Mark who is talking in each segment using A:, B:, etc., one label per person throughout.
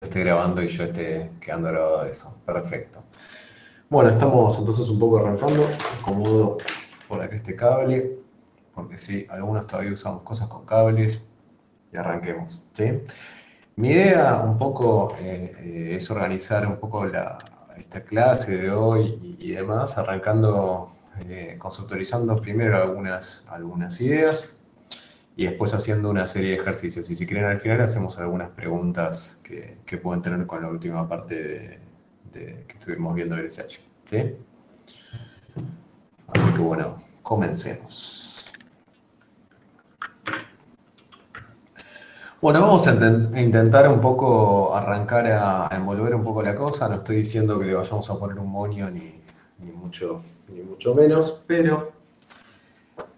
A: esté grabando y yo esté quedando grabado de eso. Perfecto. Bueno, estamos entonces un poco arrancando. Acomodo por acá este cable, porque sí, algunos todavía usamos cosas con cables y arranquemos, ¿sí? Mi idea un poco es organizar un poco esta clase de hoy y demás, arrancando, conceptualizando primero algunas ideas y después haciendo una serie de ejercicios. Y si quieren, al final hacemos algunas preguntas que pueden tener con la última parte que estuvimos viendo del SH. ¿Sí? Así que bueno, comencemos. Bueno, vamos a intentar un poco arrancar a envolver un poco la cosa. No estoy diciendo que le vayamos a poner un moño ni mucho menos, pero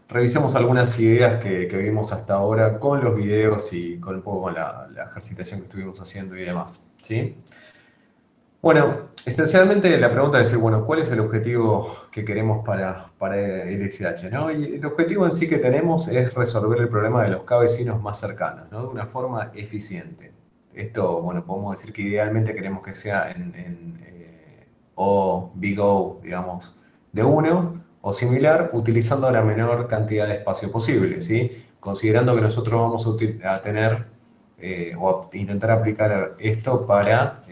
A: revisemos algunas ideas que vimos hasta ahora con los videos y con un poco con la ejercitación que estuvimos haciendo y demás. ¿Sí? Bueno, esencialmente la pregunta es decir, bueno, ¿cuál es el objetivo que queremos para el SH, ¿no? Y el objetivo en sí que tenemos es resolver el problema de los K vecinos más cercanos, ¿no? De una forma eficiente. Esto, bueno, podemos decir que idealmente queremos que sea en O, big O, digamos, de uno o similar, utilizando la menor cantidad de espacio posible, ¿sí? Considerando que nosotros vamos a tener o intentar aplicar esto para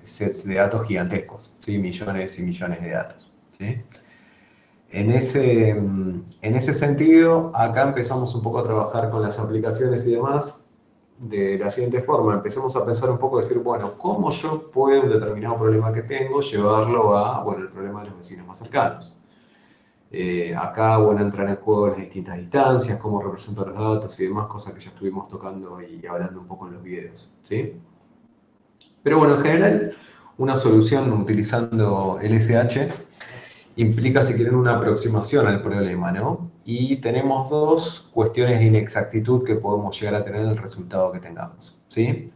A: sets de datos gigantescos, ¿sí? Millones y millones de datos. ¿Sí? En ese sentido, acá empezamos un poco a trabajar con las aplicaciones y demás de la siguiente forma. Empezamos a pensar un poco, decir, bueno, ¿cómo yo puedo un determinado problema que tengo llevarlo a, bueno, el problema de los vecinos más cercanos? Acá, bueno, entran en juego las distintas distancias, cómo represento los datos y demás, cosas que ya estuvimos tocando y hablando un poco en los videos, ¿sí? Pero bueno, en general, una solución utilizando LSH implica, si quieren, una aproximación al problema, ¿no? Y tenemos dos cuestiones de inexactitud que podemos llegar a tener en el resultado que tengamos, ¿sí?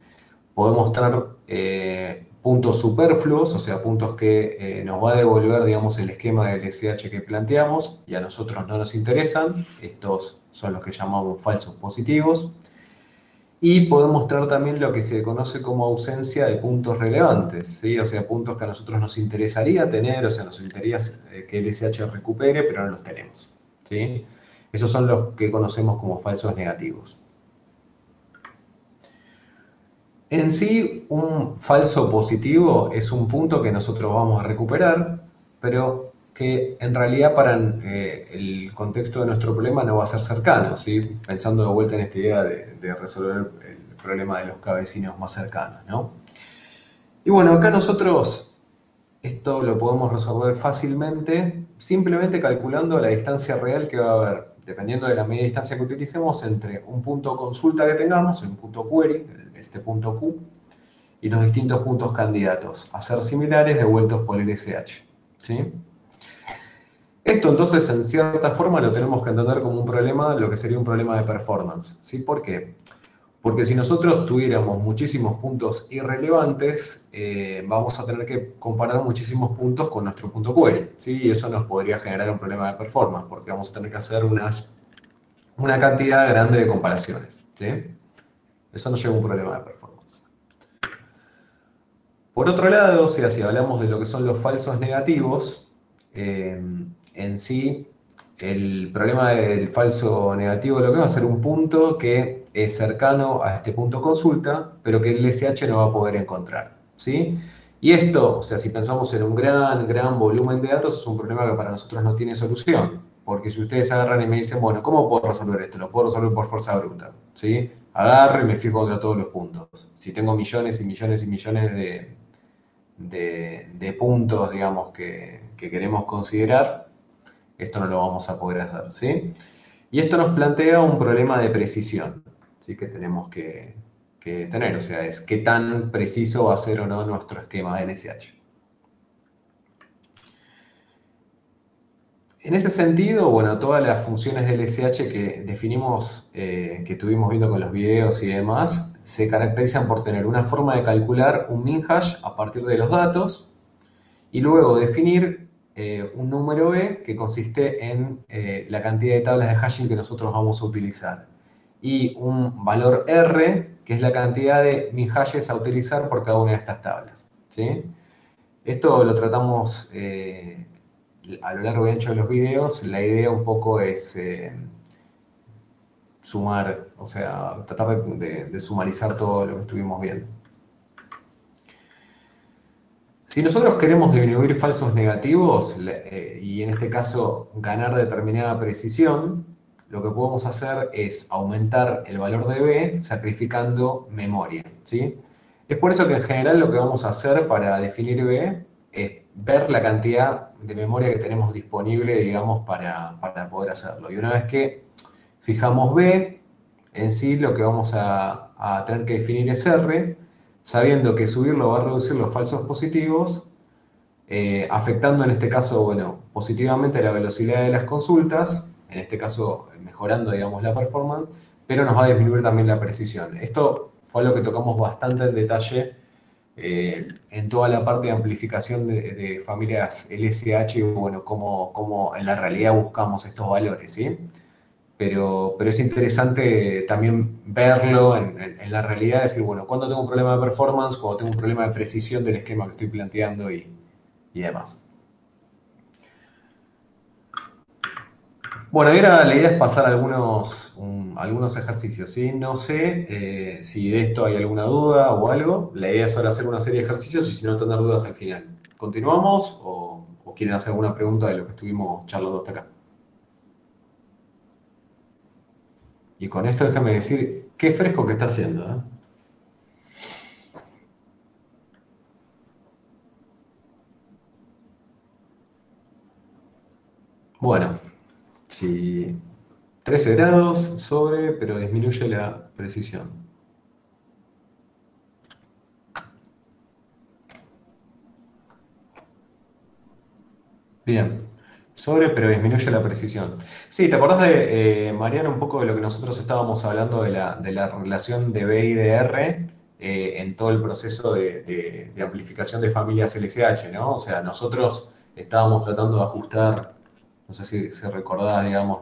A: Podemos tener puntos superfluos, o sea, puntos que nos va a devolver, digamos, el esquema del SH que planteamos y a nosotros no nos interesan. Estos son los que llamamos falsos positivos. Y podemos mostrar también lo que se conoce como ausencia de puntos relevantes, ¿sí? O sea, puntos que a nosotros nos interesaría tener, o sea, nos interesaría que el SH recupere, pero no los tenemos, ¿sí? Esos son los que conocemos como falsos negativos. En sí, un falso positivo es un punto que nosotros vamos a recuperar, pero que en realidad para el contexto de nuestro problema no va a ser cercano, ¿sí? Pensando de vuelta en esta idea de resolver el problema de los vecinos más cercanos, ¿no? Y bueno, acá nosotros esto lo podemos resolver fácilmente, simplemente calculando la distancia real que va a haber, dependiendo de la media distancia que utilicemos, entre un punto consulta que tengamos, un punto query, este punto Q, y los distintos puntos candidatos a ser similares devueltos por el SH. ¿Sí? Esto entonces en cierta forma lo tenemos que entender como un problema, lo que sería un problema de performance. ¿Sí? ¿Por qué? Porque si nosotros tuviéramos muchísimos puntos irrelevantes, vamos a tener que comparar muchísimos puntos con nuestro punto query. ¿Sí? Y eso nos podría generar un problema de performance, porque vamos a tener que hacer una cantidad grande de comparaciones. ¿Sí? Eso nos lleva a un problema de performance. Por otro lado, o sea, si hablamos de lo que son los falsos negativos, en sí, el problema del falso negativo lo que va a ser un punto que es cercano a este punto consulta, pero que el SH no va a poder encontrar, ¿sí? Y esto, o sea, si pensamos en un gran volumen de datos, es un problema que para nosotros no tiene solución. Porque si ustedes agarran y me dicen, bueno, ¿cómo puedo resolver esto? Lo puedo resolver por fuerza bruta, ¿sí? Agarro y me fijo contra todos los puntos. Si tengo millones y millones y millones de puntos, digamos, que queremos considerar, esto no lo vamos a poder hacer, ¿sí? Y esto nos plantea un problema de precisión, ¿sí? Que tenemos que tener, o sea, es qué tan preciso va a ser o no nuestro esquema de NSH. En ese sentido, bueno, todas las funciones del SH que definimos, que estuvimos viendo con los videos y demás, se caracterizan por tener una forma de calcular un min hash a partir de los datos y luego definir un número B que consiste en la cantidad de tablas de hashing que nosotros vamos a utilizar y un valor R que es la cantidad de min hashes a utilizar por cada una de estas tablas, ¿sí? Esto lo tratamos a lo largo y ancho de los videos. La idea un poco es sumar, o sea, tratar de sumarizar todo lo que estuvimos viendo. Si nosotros queremos disminuir falsos negativos y en este caso ganar determinada precisión, lo que podemos hacer es aumentar el valor de B sacrificando memoria, ¿sí? Es por eso que en general lo que vamos a hacer para definir B es ver la cantidad de memoria que tenemos disponible, digamos, para poder hacerlo. Y una vez que fijamos B, en sí lo que vamos a tener que definir es R, sabiendo que subirlo va a reducir los falsos positivos, afectando en este caso, bueno, positivamente la velocidad de las consultas, en este caso mejorando, digamos, la performance, pero nos va a disminuir también la precisión. Esto fue algo que tocamos bastante en detalle en toda la parte de amplificación de familias LSH y, bueno, cómo en la realidad buscamos estos valores, ¿sí? Pero es interesante también verlo en la realidad, decir, bueno, ¿cuándo tengo un problema de performance? ¿Cuándo tengo un problema de precisión del esquema que estoy planteando y demás? Bueno, ahora la idea es pasar algunos ejercicios, ¿sí? No sé si de esto hay alguna duda o algo. La idea es ahora hacer una serie de ejercicios y si no tener dudas al final. ¿Continuamos o quieren hacer alguna pregunta de lo que estuvimos charlando hasta acá? Y con esto déjame decir, qué fresco que está haciendo, ¿eh? Bueno, si 13 grados sobre, pero disminuye la precisión. Bien, sobre, pero disminuye la precisión. Sí, ¿te acordás de, Mariano, un poco de lo que nosotros estábamos hablando de la relación de B y de R en todo el proceso de amplificación de familias LSH, ¿no? O sea, nosotros estábamos tratando de ajustar, no sé si recordás, digamos,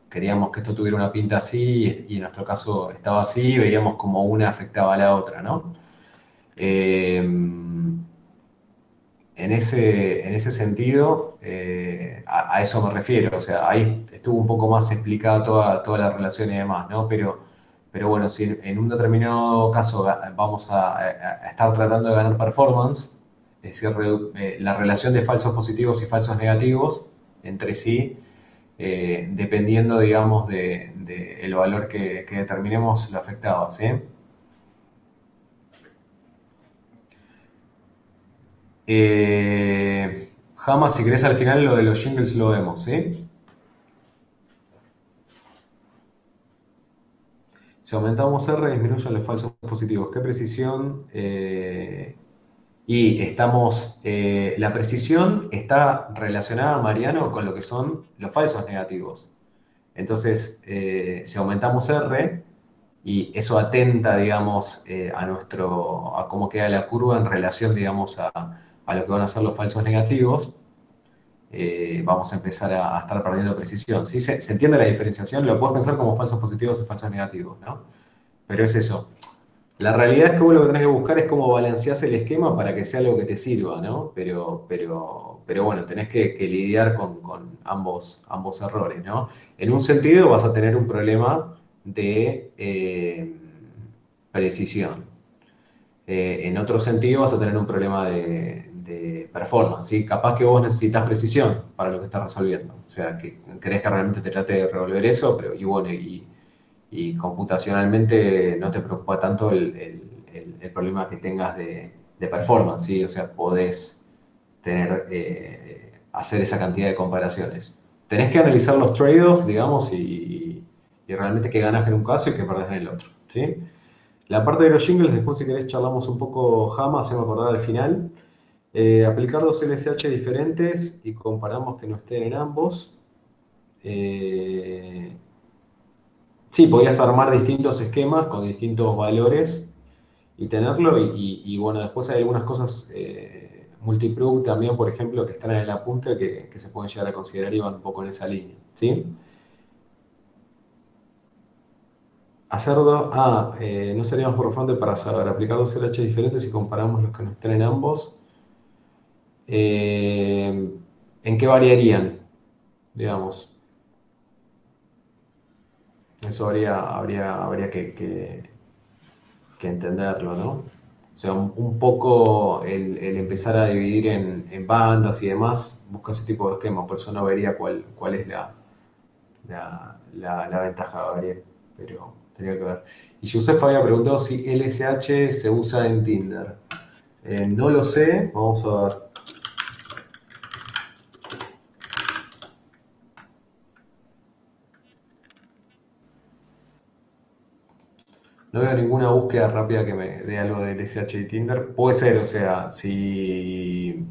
A: queríamos que esto tuviera una pinta así y en nuestro caso estaba así, veíamos como una afectaba a la otra, ¿no? Eh, en ese sentido, a eso me refiero, o sea, ahí estuvo un poco más explicada toda la relación y demás, ¿no? Pero bueno, si en un determinado caso vamos a estar tratando de ganar performance, es decir, la relación de falsos positivos y falsos negativos entre sí, dependiendo, digamos, el valor que determinemos, lo afectaba, ¿sí? Jamás, si querés al final lo de los jingles lo vemos, ¿sí? Si aumentamos R, disminuyen los falsos positivos. ¿Qué precisión? La precisión está relacionada, Mariano, con lo que son los falsos negativos. Entonces, si aumentamos R, y eso atenta, digamos, a cómo queda la curva en relación, digamos, a lo que van a ser los falsos negativos, vamos a empezar a estar perdiendo precisión. ¿Sí? ¿Se entiende la diferenciación? Lo puedes pensar como falsos positivos y falsos negativos, ¿no? Pero es eso. La realidad es que vos lo que tenés que buscar es cómo balanceás el esquema para que sea algo que te sirva, ¿no? Pero bueno, tenés que lidiar con ambos errores, ¿no? En un sentido vas a tener un problema de precisión. En otro sentido vas a tener un problema de performance, ¿sí? Capaz que vos necesitas precisión para lo que estás resolviendo. O sea, que crees que realmente te trate de resolver eso, pero y bueno, y computacionalmente no te preocupa tanto el problema que tengas de performance, ¿sí? O sea, podés hacer esa cantidad de comparaciones. Tenés que analizar los trade-offs, digamos, y realmente qué ganas en un caso y qué perdés en el otro, ¿sí? La parte de los jingles, después si querés charlamos un poco Jama, hacemos acordar al final. Aplicar dos LSH diferentes y comparamos que no estén en ambos. Eh, sí, podrías armar distintos esquemas con distintos valores y tenerlo. Bueno, después hay algunas cosas multiproof también, por ejemplo, que están en el apunte que se pueden llegar a considerar y van un poco en esa línea, ¿sí? No seríamos profundos para saber aplicar dos LH diferentes si comparamos los que nos traen ambos. Eh, ¿En qué variarían? Digamos. Eso habría que entenderlo, ¿no? O sea, un poco el empezar a dividir en bandas y demás, busca ese tipo de esquema, por eso no vería cuál es la ventaja, habría, pero tenía que ver. Y Yusef había preguntado si LSH se usa en Tinder. No lo sé, vamos a ver. No veo ninguna búsqueda rápida que me dé algo de LSH y Tinder. Puede ser, o sea, si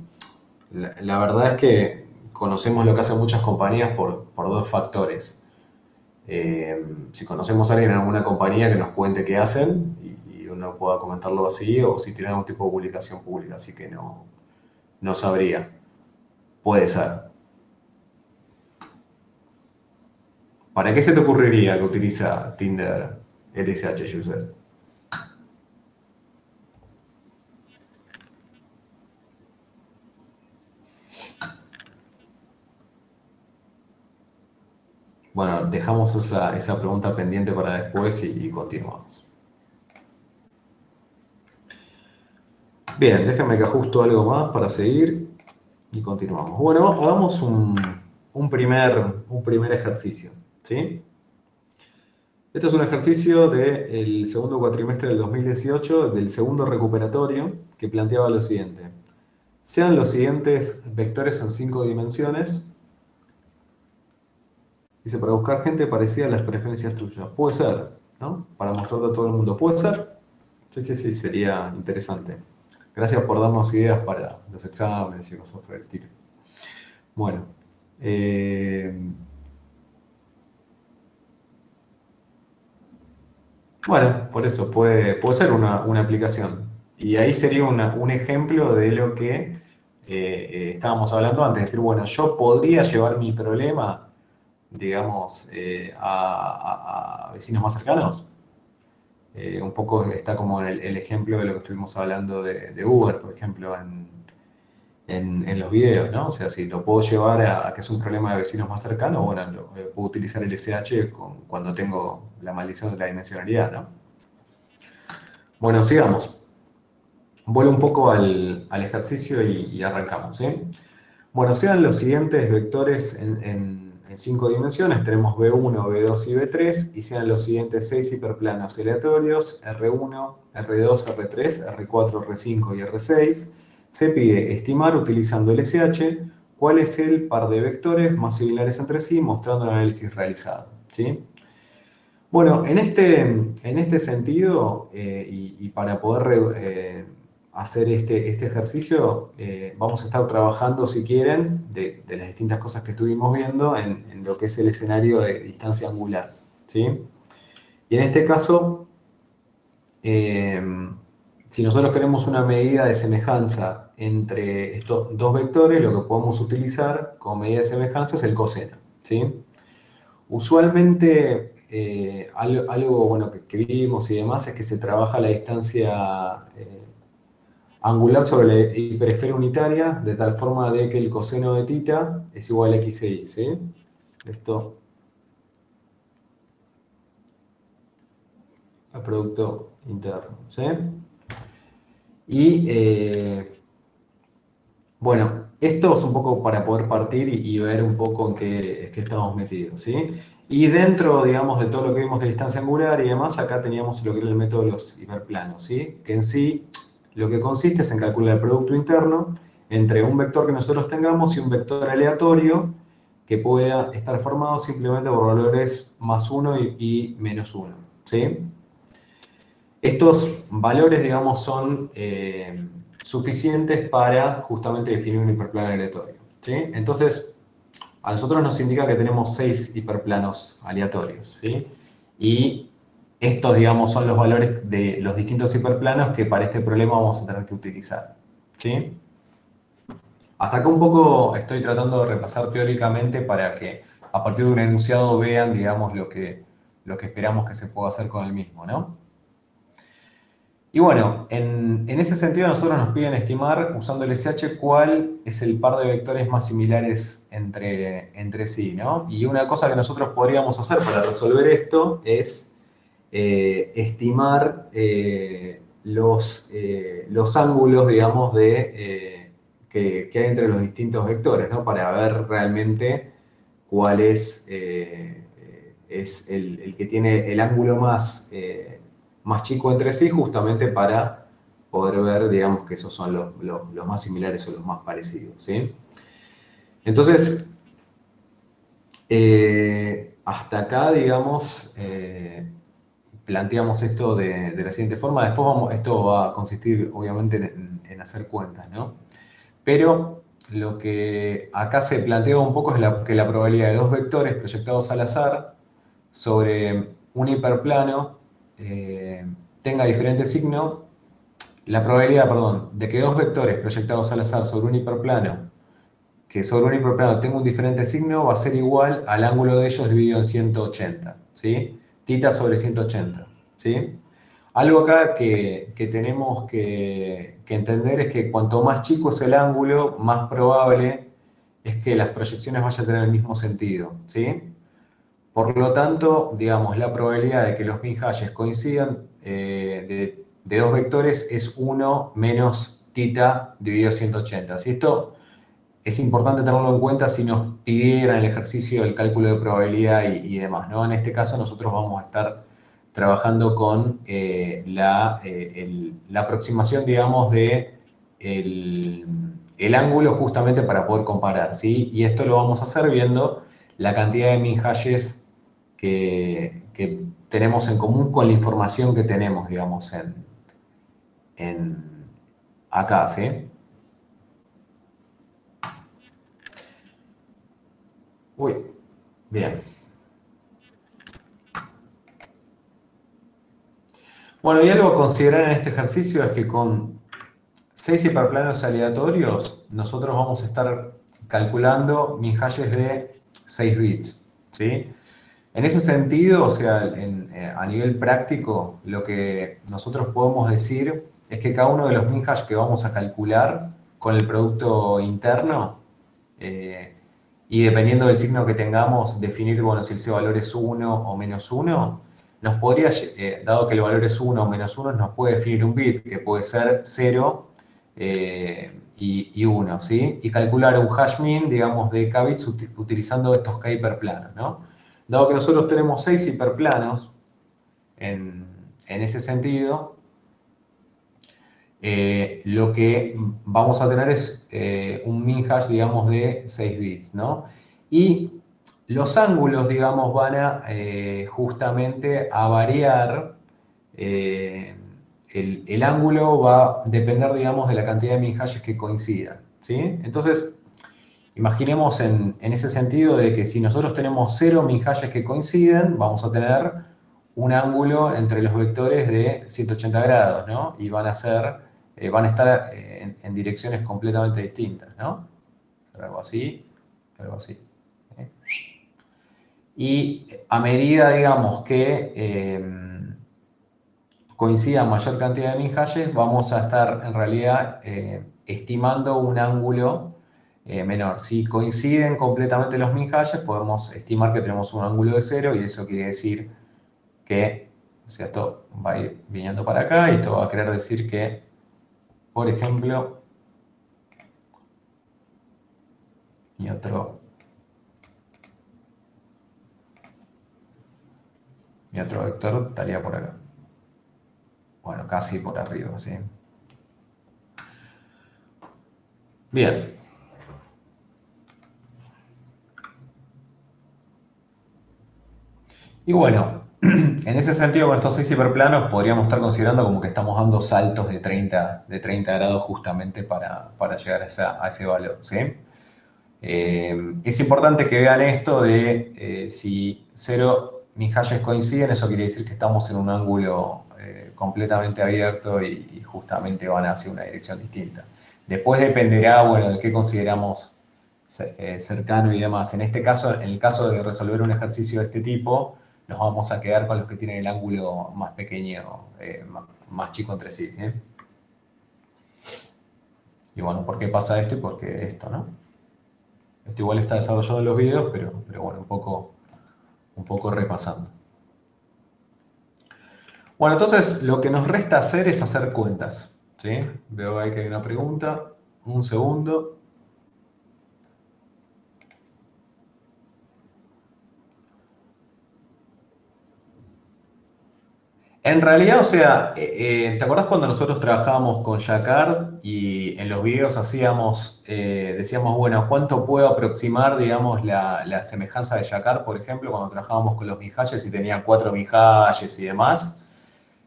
A: la verdad es que conocemos lo que hacen muchas compañías por dos factores. Si conocemos a alguien en alguna compañía que nos cuente qué hacen y uno pueda comentarlo así, o si tienen algún tipo de publicación pública, así que no sabría. Puede ser. ¿Para qué se te ocurriría que utiliza Tinder LSH user? Bueno, dejamos esa pregunta pendiente para después y continuamos. Bien, déjame que ajusto algo más para seguir y continuamos. Bueno, hagamos un primer ejercicio, ¿sí? Este es un ejercicio del segundo cuatrimestre del 2018, del segundo recuperatorio, que planteaba lo siguiente. Sean los siguientes vectores en 5 dimensiones. Dice, para buscar gente parecida a las preferencias tuyas. Puede ser, ¿no? Para mostrarle a todo el mundo. ¿Puede ser? Sí, sí, sí, sería interesante. Gracias por darnos ideas para los exámenes y cosas por el estilo. Bueno, eh, bueno, por eso puede ser una aplicación. Y ahí sería un ejemplo de lo que estábamos hablando antes. Es decir, bueno, yo podría llevar mi problema, digamos, a vecinos más cercanos. Un poco está como el ejemplo de lo que estuvimos hablando de Uber, por ejemplo, en los videos, ¿no? O sea, si lo puedo llevar a que es un problema de vecinos más cercanos, bueno, puedo utilizar el SH cuando tengo la maldición de la dimensionalidad, ¿no? Bueno, sigamos. Vuelvo un poco al ejercicio y arrancamos, ¿sí? Bueno, sean los siguientes vectores en 5 dimensiones, tenemos B1, B2 y B3, y sean los siguientes 6 hiperplanos aleatorios, R1, R2, R3, R4, R5 y R6. Se pide estimar, utilizando el SH, cuál es el par de vectores más similares entre sí, mostrando el análisis realizado, ¿sí? Bueno, en este sentido, y para poder hacer este ejercicio, vamos a estar trabajando, si quieren, de las distintas cosas que estuvimos viendo en lo que es el escenario de distancia angular, ¿sí? Y en este caso, eh, si nosotros queremos una medida de semejanza entre estos dos vectores, lo que podemos utilizar como medida de semejanza es el coseno, ¿sí? Usualmente, algo bueno que vimos y demás es que se trabaja la distancia angular sobre la hiperesfera unitaria, de tal forma de que el coseno de tita es igual a x e y, ¿sí? Esto a producto interno, ¿sí? Y bueno, esto es un poco para poder partir y ver un poco en qué estamos metidos, ¿sí? Y dentro, digamos, de todo lo que vimos de distancia angular y demás, acá teníamos lo que era el método de los hiperplanos, ¿sí? Que en sí lo que consiste es en calcular el producto interno entre un vector que nosotros tengamos y un vector aleatorio que pueda estar formado simplemente por valores +1 y -1, ¿sí? Estos valores, digamos, son suficientes para justamente definir un hiperplano aleatorio, ¿sí? Entonces, a nosotros nos indica que tenemos 6 hiperplanos aleatorios, ¿sí? Y estos, digamos, son los valores de los distintos hiperplanos que para este problema vamos a tener que utilizar, ¿sí? Hasta acá un poco estoy tratando de repasar teóricamente para que a partir de un enunciado vean, digamos, lo que esperamos que se pueda hacer con el mismo, ¿no? Y bueno, en ese sentido nosotros nos piden estimar, usando el SH, cuál es el par de vectores más similares entre sí, ¿no? Y una cosa que nosotros podríamos hacer para resolver esto es estimar los ángulos, digamos, que hay entre los distintos vectores, ¿no? Para ver realmente cuál es el que tiene el ángulo más chico entre sí, justamente para poder ver, digamos, que esos son los más similares o los más parecidos, ¿sí? Entonces, hasta acá, digamos, planteamos esto de la siguiente forma. Después esto va a consistir, obviamente, en hacer cuentas, ¿no? Pero lo que acá se plantea un poco es que la probabilidad de dos vectores proyectados al azar sobre un hiperplano tenga diferente signo, la probabilidad, perdón, de que dos vectores proyectados al azar sobre un hiperplano, que sobre un hiperplano tenga un diferente signo, va a ser igual al ángulo de ellos dividido en 180, ¿sí? Tita sobre 180, ¿sí? Algo acá que tenemos que entender es que cuanto más chico es el ángulo, más probable es que las proyecciones vayan a tener el mismo sentido, ¿sí? Por lo tanto, digamos, la probabilidad de que los min-hashes coincidan de dos vectores es 1 menos tita dividido 180. Si esto es importante tenerlo en cuenta si nos pidieran el ejercicio del cálculo de probabilidad y demás, ¿no? En este caso nosotros vamos a estar trabajando con la aproximación, digamos, de el ángulo justamente para poder comparar, ¿sí? Y esto lo vamos a hacer viendo la cantidad de min-hashes que tenemos en común con la información que tenemos, digamos, en acá, ¿sí? Uy, bien. Bueno, y algo a considerar en este ejercicio es que con 6 hiperplanos aleatorios, nosotros vamos a estar calculando min-hashes de 6 bits, ¿sí? En ese sentido, o sea, a nivel práctico, lo que nosotros podemos decir es que cada uno de los min-hash que vamos a calcular con el producto interno, eh, y dependiendo del signo que tengamos, definir, bueno, si ese valor es 1 o menos 1, nos podría, dado que el valor es 1 o menos 1, nos puede definir un bit, que puede ser 0 y 1, ¿sí? Y calcular un hash min, digamos, de k bits utilizando estos k hiperplanos, ¿no? Dado que nosotros tenemos 6 hiperplanos, en ese sentido, lo que vamos a tener es un min hash, digamos, de 6 bits, ¿no? Y los ángulos, digamos, van a justamente a variar. eh, el ángulo va a depender, digamos, de la cantidad de min hashes que coincidan, ¿sí? Entonces, imaginemos en ese sentido de que si nosotros tenemos 0 min hashes que coinciden, vamos a tener un ángulo entre los vectores de 180 grados, ¿no? Y van a estar en direcciones completamente distintas, ¿no? Algo así, algo así. ¿eh? Y a medida, digamos, que coincida mayor cantidad de min-hashes, vamos a estar en realidad estimando un ángulo menor. Si coinciden completamente los min-hashes, podemos estimar que tenemos un ángulo de 0 y eso quiere decir que, o sea, esto va a ir viniendo para acá y esto va a querer decir que, por ejemplo, mi otro vector estaría por acá. Bueno, casi por arriba, ¿sí? Bien. Y bueno, en ese sentido, con estos 6 hiperplanos podríamos estar considerando como que estamos dando saltos de 30 grados justamente para llegar a ese valor, ¿sí? Es importante que vean esto de si 0 min-hashes coinciden, eso quiere decir que estamos en un ángulo completamente abierto y justamente van hacia una dirección distinta. Después dependerá, bueno, de qué consideramos cercano y demás. En este caso, en el caso de resolver un ejercicio de este tipo, nos vamos a quedar con los que tienen el ángulo más pequeño, más chico entre sí, ¿sí? Y bueno, ¿por qué pasa esto y por qué esto, no? Esto igual está desarrollado en los videos, pero bueno, un poco repasando. Bueno, entonces lo que nos resta hacer es hacer cuentas, ¿sí? Veo ahí que hay una pregunta. Un segundo. En realidad, o sea, ¿te acordás cuando nosotros trabajábamos con Jacquard y en los videos hacíamos, decíamos, bueno, ¿cuánto puedo aproximar, digamos, la semejanza de Jacquard, por ejemplo, cuando trabajábamos con los Mihalles y tenía 4 Mihalles y demás?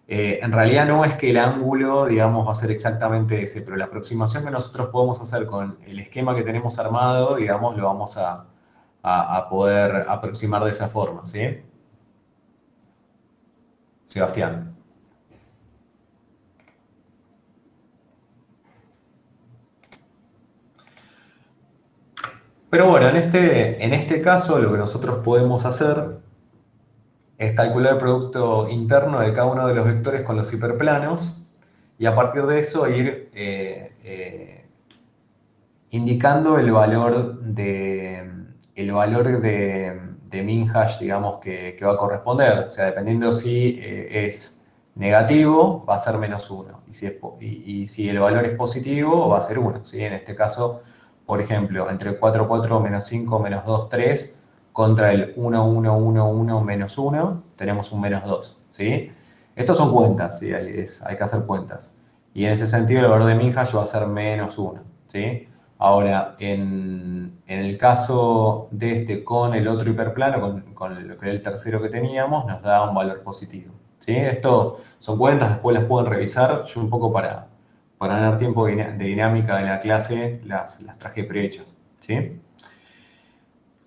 A: En realidad no es que el ángulo, digamos, va a ser exactamente ese, pero la aproximación que nosotros podemos hacer con el esquema que tenemos armado, digamos, lo vamos a poder aproximar de esa forma, ¿sí? Sebastián. Pero bueno, en este caso lo que nosotros podemos hacer es calcular el producto interno de cada uno de los vectores con los hiperplanos y a partir de eso ir indicando el valor de min hash, digamos, que va a corresponder. O sea, dependiendo si es negativo, va a ser -1. Y si el valor es positivo, va a ser 1. ¿Sí? En este caso, por ejemplo, entre 4, 4, -5, -2, 3, contra el 1, 1, 1, 1, -1, tenemos un -2. ¿Sí? Estos son cuentas, ¿sí? Hay que hacer cuentas. Y en ese sentido, el valor de min hash va a ser -1. ¿Sí? Ahora, en el caso de este con el otro hiperplano, con lo que era el tercero que teníamos, nos da un valor positivo. ¿Sí? Esto son cuentas, después las pueden revisar. Yo un poco para ganar tiempo de dinámica de la clase las traje prehechas. ¿Sí?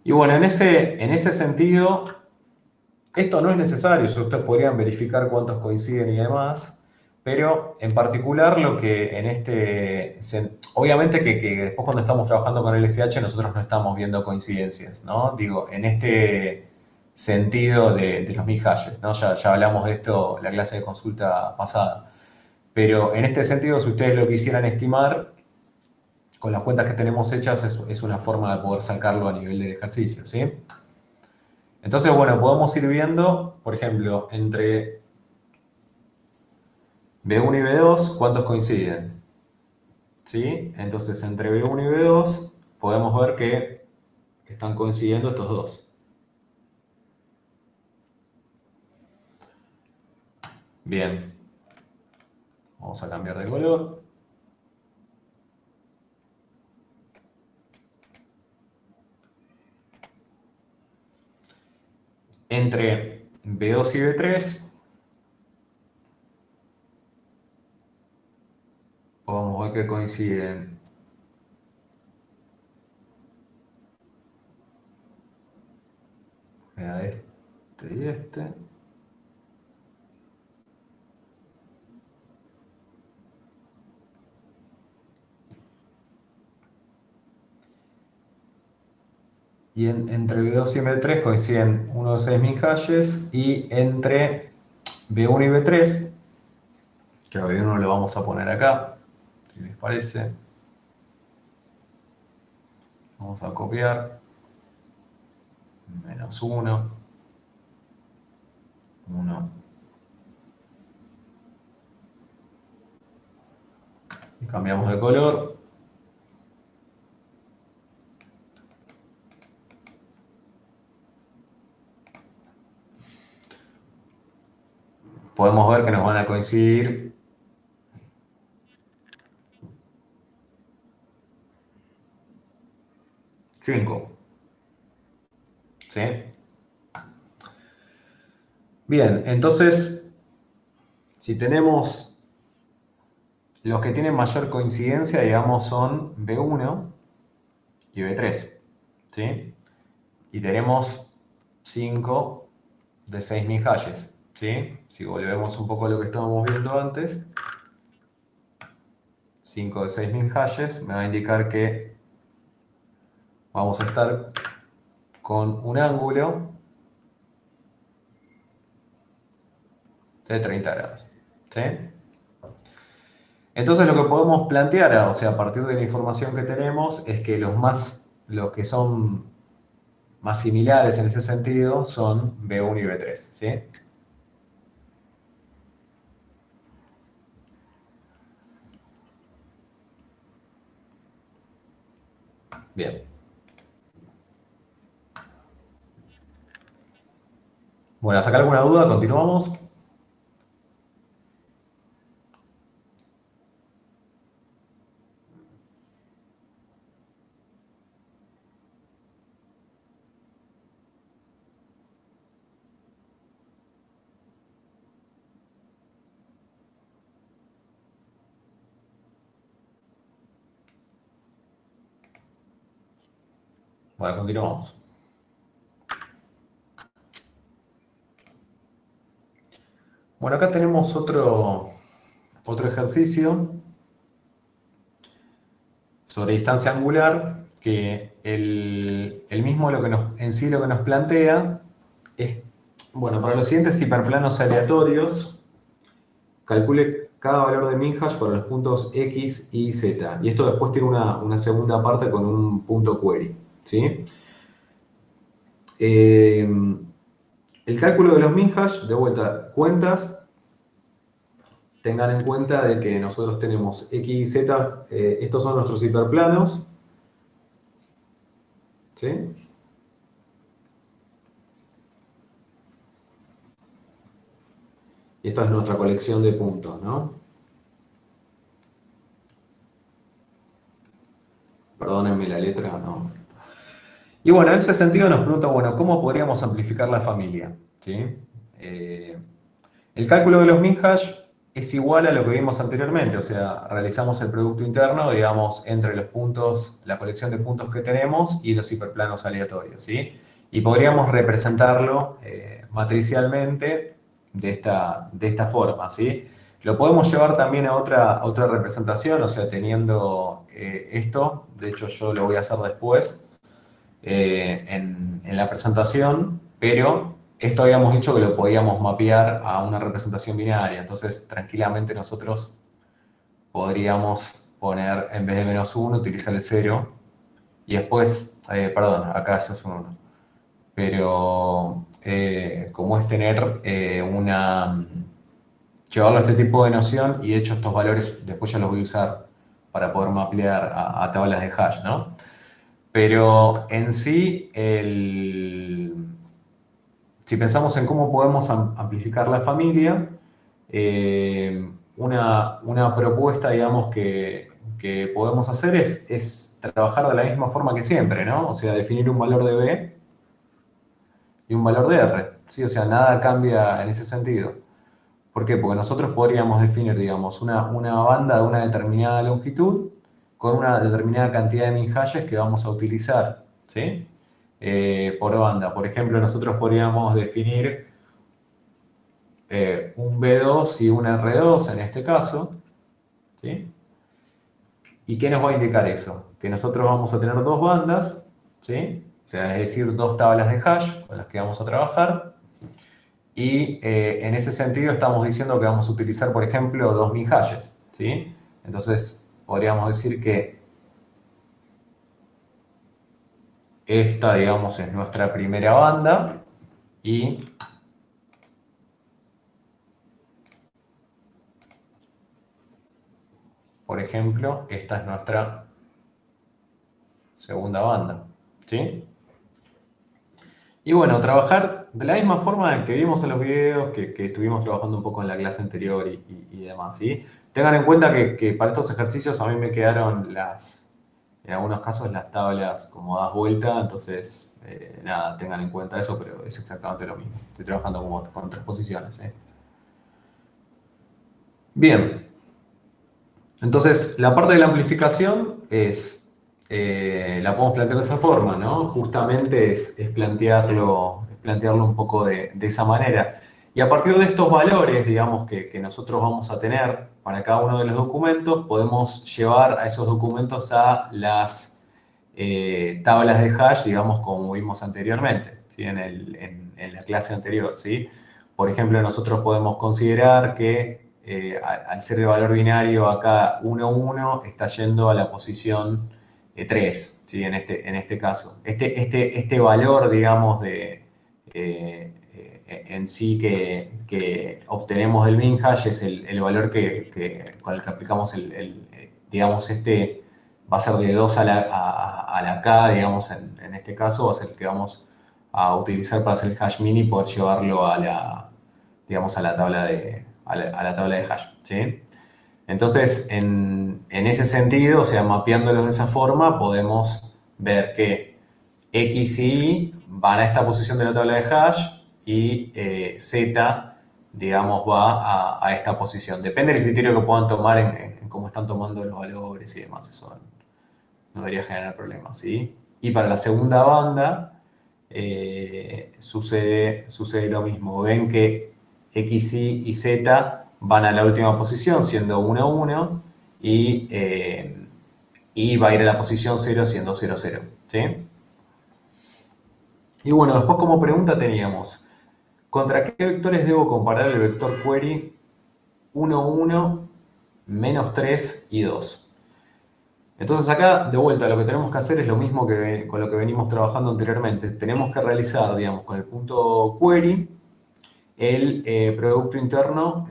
A: Y bueno, en ese sentido, esto no es necesario, ustedes podrían verificar cuántos coinciden y demás, pero en particular lo que en obviamente que después cuando estamos trabajando con el SH nosotros no estamos viendo coincidencias, ¿no? Digo, en este sentido de los mid-hashes, ¿no? Ya hablamos de esto en la clase de consulta pasada, pero en este sentido, si ustedes lo quisieran estimar, con las cuentas que tenemos hechas es una forma de poder sacarlo a nivel del ejercicio, ¿sí? Entonces, bueno, podemos ir viendo, por ejemplo, entre B1 y B2, ¿cuántos coinciden? ¿Sí? Entonces, entre B1 y B2 podemos ver que están coincidiendo estos dos. Bien. Vamos a cambiar de color. Entre B2 y B3 podemos ver que coinciden este y este. Y entre B2 y B3 coinciden uno de 6.000 hashes y entre B1 y B3, que a B1 lo vamos a poner acá, si les parece. Vamos a copiar. -1, 1. Y cambiamos de color. Podemos ver que nos van a coincidir 5. ¿Sí? Bien, entonces, si tenemos los que tienen mayor coincidencia, digamos, son B1 y B3. ¿Sí? Y tenemos 5 de 6.000 hashes. ¿Sí? Si volvemos un poco a lo que estábamos viendo antes, 5 de 6.000 hashes me va a indicar que vamos a estar con un ángulo de 30 grados. ¿Sí? Entonces lo que podemos plantear, o sea, a partir de la información que tenemos, es que los que son más similares en ese sentido son B1 y B3. ¿Sí? Bien. Bueno, ¿hasta acá alguna duda? ¿Continuamos? Bueno, continuamos. Bueno, acá tenemos otro ejercicio sobre distancia angular, que el mismo en sí lo que nos plantea es, bueno, para los siguientes hiperplanos aleatorios, calcule cada valor de min hash para los puntos X y Z. Y esto después tiene una segunda parte con un punto query. ¿Sí? El cálculo de los min hash, de vuelta, cuentas, tengan en cuenta de que nosotros tenemos X y Z, estos son nuestros hiperplanos. ¿Sí? Y esta es nuestra colección de puntos, ¿no? Perdónenme la letra, no. Y bueno, en ese sentido nos pregunta, bueno, ¿cómo podríamos amplificar la familia? ¿Sí? Eh, el cálculo de los min hash es igual a lo que vimos anteriormente, o sea, realizamos el producto interno, digamos, entre los puntos, la colección de puntos que tenemos y los hiperplanos aleatorios, ¿sí? Y podríamos representarlo matricialmente de esta forma, ¿sí? Lo podemos llevar también a otra representación, o sea, teniendo esto, de hecho yo lo voy a hacer después en la presentación, pero esto habíamos dicho que lo podíamos mapear a una representación binaria, entonces tranquilamente nosotros podríamos poner, en vez de -1, utilizar el 0, y después, perdón, acá eso es un 1, pero como es tener llevarlo a este tipo de noción, y de hecho estos valores después ya los voy a usar para poder mapear a tablas de hash, ¿no? Pero en sí, si pensamos en cómo podemos amplificar la familia, una propuesta, digamos, que podemos hacer es trabajar de la misma forma que siempre, ¿no? O sea, definir un valor de B y un valor de R, ¿sí? O sea, nada cambia en ese sentido. ¿Por qué? Porque nosotros podríamos definir, digamos, una banda de una determinada longitud con una determinada cantidad de min hashes que vamos a utilizar, ¿sí? Por banda. Por ejemplo, nosotros podríamos definir un B2 y un R2 en este caso, ¿sí? ¿Y qué nos va a indicar eso? Que nosotros vamos a tener dos bandas, ¿sí? O sea, es decir, dos tablas de hash con las que vamos a trabajar. Y en ese sentido estamos diciendo que vamos a utilizar, por ejemplo, 2000 hashes, ¿sí? Entonces, podríamos decir que esta, digamos, es nuestra primera banda y, por ejemplo, esta es nuestra segunda banda, ¿sí? Y bueno, trabajar de la misma forma en que vimos en los videos, que estuvimos trabajando un poco en la clase anterior y demás, ¿sí? Tengan en cuenta que para estos ejercicios a mí me quedaron en algunos casos las tablas como das vuelta, entonces, nada, tengan en cuenta eso, pero es exactamente lo mismo. Estoy trabajando como con tres posiciones, ¿eh? Bien, entonces la parte de la amplificación la podemos plantear de esa forma, ¿no? Justamente es plantearlo un poco de esa manera. Y a partir de estos valores, digamos, que nosotros vamos a tener para cada uno de los documentos, podemos llevar a esos documentos a las tablas de hash, digamos, como vimos anteriormente, ¿sí? En la clase anterior, ¿sí? Por ejemplo, nosotros podemos considerar que al ser de valor binario acá 1, 1, está yendo a la posición 3, ¿sí? En este caso. Este valor, digamos, en sí que obtenemos del min hash es el valor con el que aplicamos digamos, va a ser de 2 a la k, digamos, en este caso va a ser el que vamos a utilizar para hacer el hash min y poder llevarlo digamos, a la tabla a la tabla de hash, ¿sí? Entonces, en ese sentido, o sea, mapeándolos de esa forma, podemos ver que X y Y van a esta posición de la tabla de hash y Z, digamos, va a esta posición. Depende del criterio que puedan tomar en cómo están tomando los valores y demás. Eso no debería generar problemas, ¿sí? Y para la segunda banda sucede lo mismo. Ven que X, Y Z van a la última posición siendo 1, 1 y va a ir a la posición 0 siendo 0, 0, ¿sí? Y bueno, después como pregunta teníamos, ¿contra qué vectores debo comparar el vector query 1, 1, menos 3 y 2? Entonces acá, de vuelta, lo que tenemos que hacer es lo mismo que con lo que venimos trabajando anteriormente. Tenemos que realizar, digamos, con el punto query, el producto interno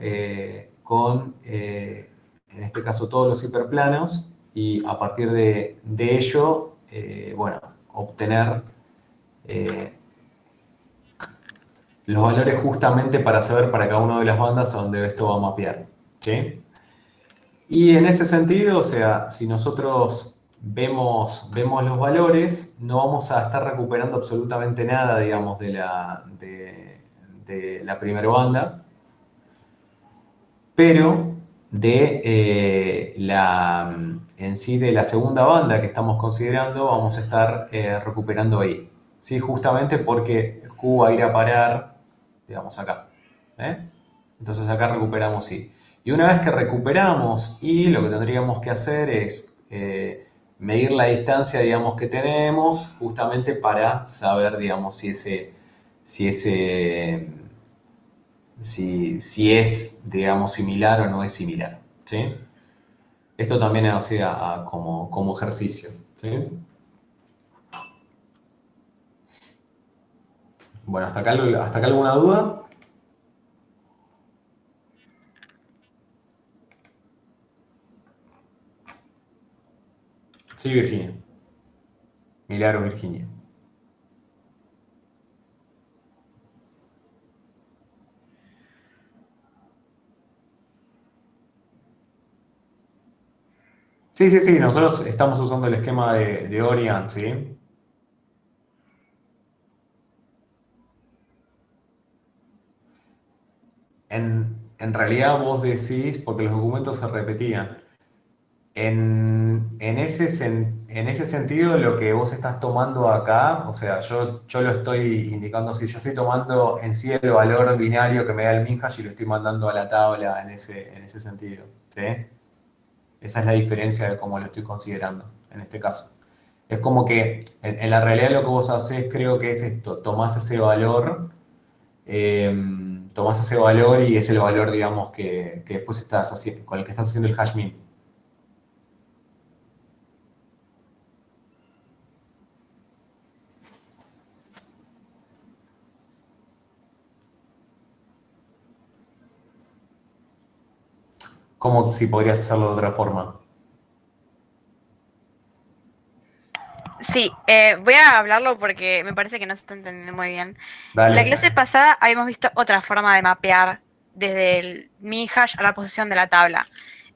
A: con, en este caso, todos los hiperplanos y a partir de ello, bueno, obtener los valores justamente para saber para cada una de las bandas a dónde esto va a mapear, ¿sí? Y en ese sentido, o sea, si nosotros vemos los valores, no vamos a estar recuperando absolutamente nada, digamos, de la primera banda, pero en sí de la segunda banda que estamos considerando, vamos a estar recuperando ahí. ¿Sí? Justamente porque Q va a ir a parar, digamos, acá. ¿eh? Entonces acá recuperamos I. Y una vez que recuperamos I, lo que tendríamos que hacer es medir la distancia, digamos, que tenemos, justamente para saber, digamos, si ese si es, digamos, similar o no es similar, ¿sí? Esto también hace como ejercicio, ¿sí? Bueno, hasta acá alguna duda. Sí, Virginia. Milagro, Virginia. Sí, sí, sí, nosotros estamos usando el esquema de Oriant, ¿sí? En realidad vos decís, porque los documentos se repetían, en ese sentido, lo que vos estás tomando acá, o sea, yo lo estoy indicando, si yo estoy tomando en sí el valor binario que me da el Minhash y lo estoy mandando a la tabla en ese sentido, ¿sí? Esa es la diferencia de cómo lo estoy considerando en este caso. Es como que en la realidad lo que vos haces creo que es esto, eh, tomás ese valor y es el valor, digamos, que después estás haciendo, con el que estás haciendo el hash min. ¿Cómo si podrías hacerlo de otra forma?
B: Sí, voy a hablarlo porque me parece que no se está entendiendo muy bien. La
A: Dale.
B: clase pasada habíamos visto otra forma de mapear desde el mi hash a la posición de la tabla.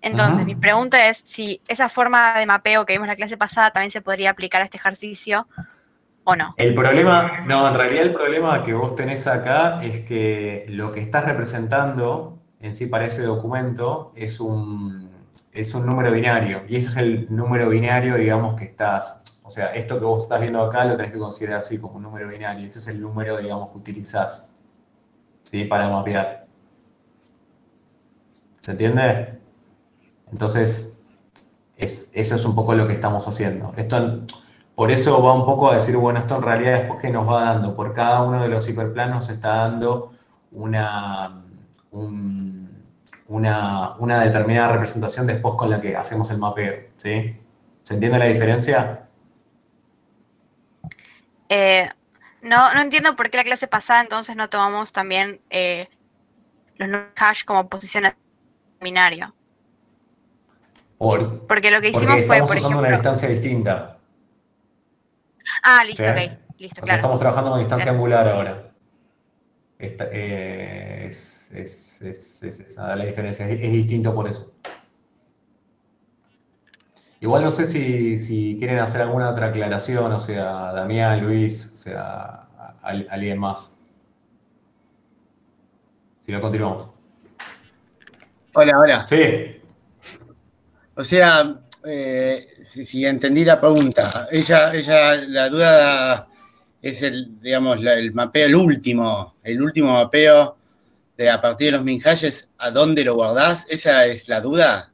B: Entonces, mi
A: Ujú.
B: pregunta es si esa forma de mapeo que vimos la clase pasada también se podría aplicar a este ejercicio o no.
A: El problema, no, en realidad el problema que vos tenés acá es que lo que estás representando en sí para ese documento es un número binario. Y ese es el número binario, digamos, que estás, o sea, esto que vos estás viendo acá lo tenés que considerar así como un número binario. Ese es el número, digamos, que utilizás, ¿sí? Para mapear. ¿Se entiende? Entonces, eso es un poco lo que estamos haciendo. Por eso va un poco a decir, bueno, esto en realidad después que nos va dando, por cada uno de los hiperplanos está dando una, una determinada representación después con la que hacemos el mapeo, ¿sí? ¿Se entiende la diferencia?
B: No entiendo por qué la clase pasada entonces no tomamos también los hash como posiciones binario. Porque lo que hicimos
A: Porque
B: fue,
A: estamos
B: por
A: usando una
B: ejemplo.
A: distancia distinta,
B: Ah,
A: ¿sí?
B: listo, ok. Listo,
A: O sea,
B: claro.
A: estamos trabajando con distancia
B: Gracias.
A: angular ahora. Es esa la diferencia, es distinto por eso. Igual no sé si quieren hacer alguna otra aclaración, o sea, Damián, Luis, o sea, alguien más. Si no, continuamos.
C: Hola, hola.
A: Sí,
C: O sea, si entendí la pregunta, la duda es digamos, el mapeo, el último mapeo de a partir de los minhashes, ¿a dónde lo guardás? ¿Esa es la duda?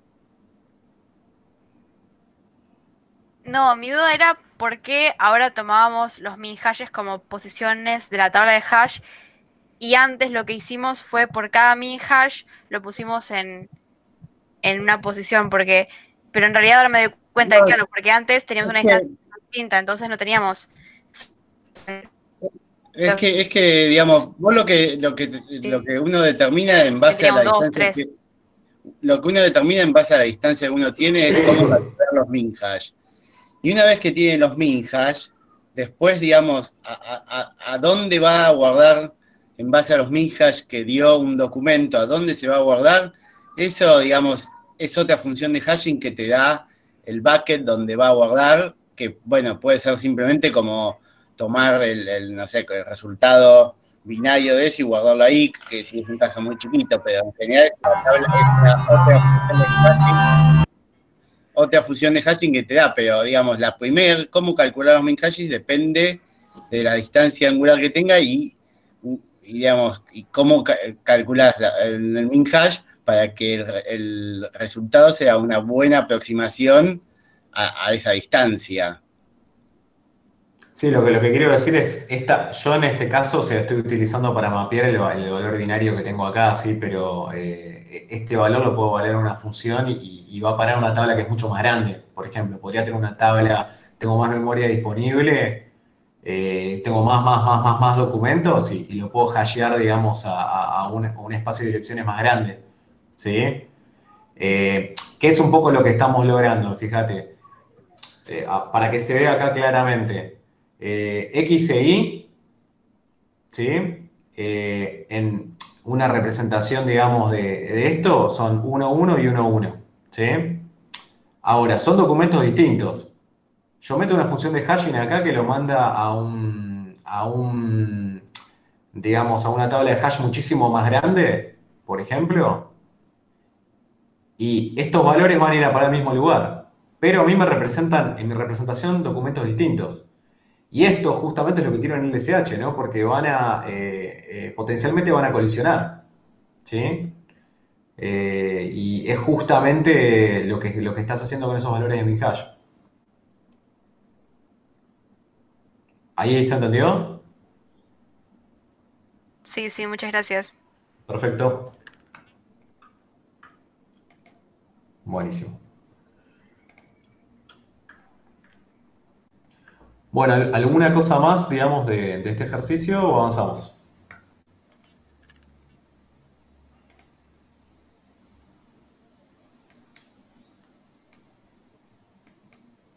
B: No, mi duda era por qué ahora tomábamos los min hashes como posiciones de la tabla de hash y antes lo que hicimos fue por cada min hash lo pusimos en una posición, pero en realidad ahora me doy cuenta
C: No,
B: que claro, porque antes teníamos
C: es
B: una distancia
C: que,
B: distinta, entonces no teníamos los,
C: digamos, vos lo
B: sí,
C: que uno determina en base a la
B: teníamos dos,
C: distancia
B: tres.
C: lo que uno determina en base a la distancia que uno tiene es cómo calcular los minhash. Y una vez que tiene los minhash, después, digamos, a dónde va a guardar en base a los minhash que dio un documento, a dónde se va a guardar, eso, digamos, es otra función de hashing que te da el bucket donde va a guardar, que, bueno, puede ser simplemente como tomar no sé, el resultado binario de eso y guardarlo ahí, que sí es un caso muy chiquito, pero en general la tabla es una otra función de hashing que te da, pero digamos, cómo calcular los min hashes depende de la distancia angular que tenga digamos, y cómo calculas el min hash para que el resultado sea una buena aproximación a esa distancia.
A: sí, lo que quiero decir es, yo en este caso, o sea, estoy utilizando para mapear el valor binario que tengo acá, sí, pero este valor lo puedo valer en una función y va a parar una tabla que es mucho más grande. Por ejemplo, podría tener una tabla, tengo más memoria disponible, tengo más documentos y lo puedo hashear, digamos, a un espacio de direcciones más grande, ¿sí? Que es un poco lo que estamos logrando, fíjate. Para que se vea acá claramente, X e Y, ¿sí? En una representación, digamos, de esto son 1, 1 y 1, 1, ¿sí? Ahora, son documentos distintos. Yo meto una función de hashing acá que lo manda digamos, a una tabla de hash muchísimo más grande, por ejemplo, y estos valores van a ir a parar al mismo lugar, pero a mí me representan, en mi representación, documentos distintos. Y esto justamente es lo que quiero en el SH, ¿no? Porque potencialmente van a colisionar, ¿sí? Y es justamente lo que estás haciendo con esos valores de min hash. ¿Ahí se entendió?
B: Sí, sí, muchas gracias.
A: Perfecto. Buenísimo. Bueno, ¿alguna cosa más, digamos, de este ejercicio o avanzamos?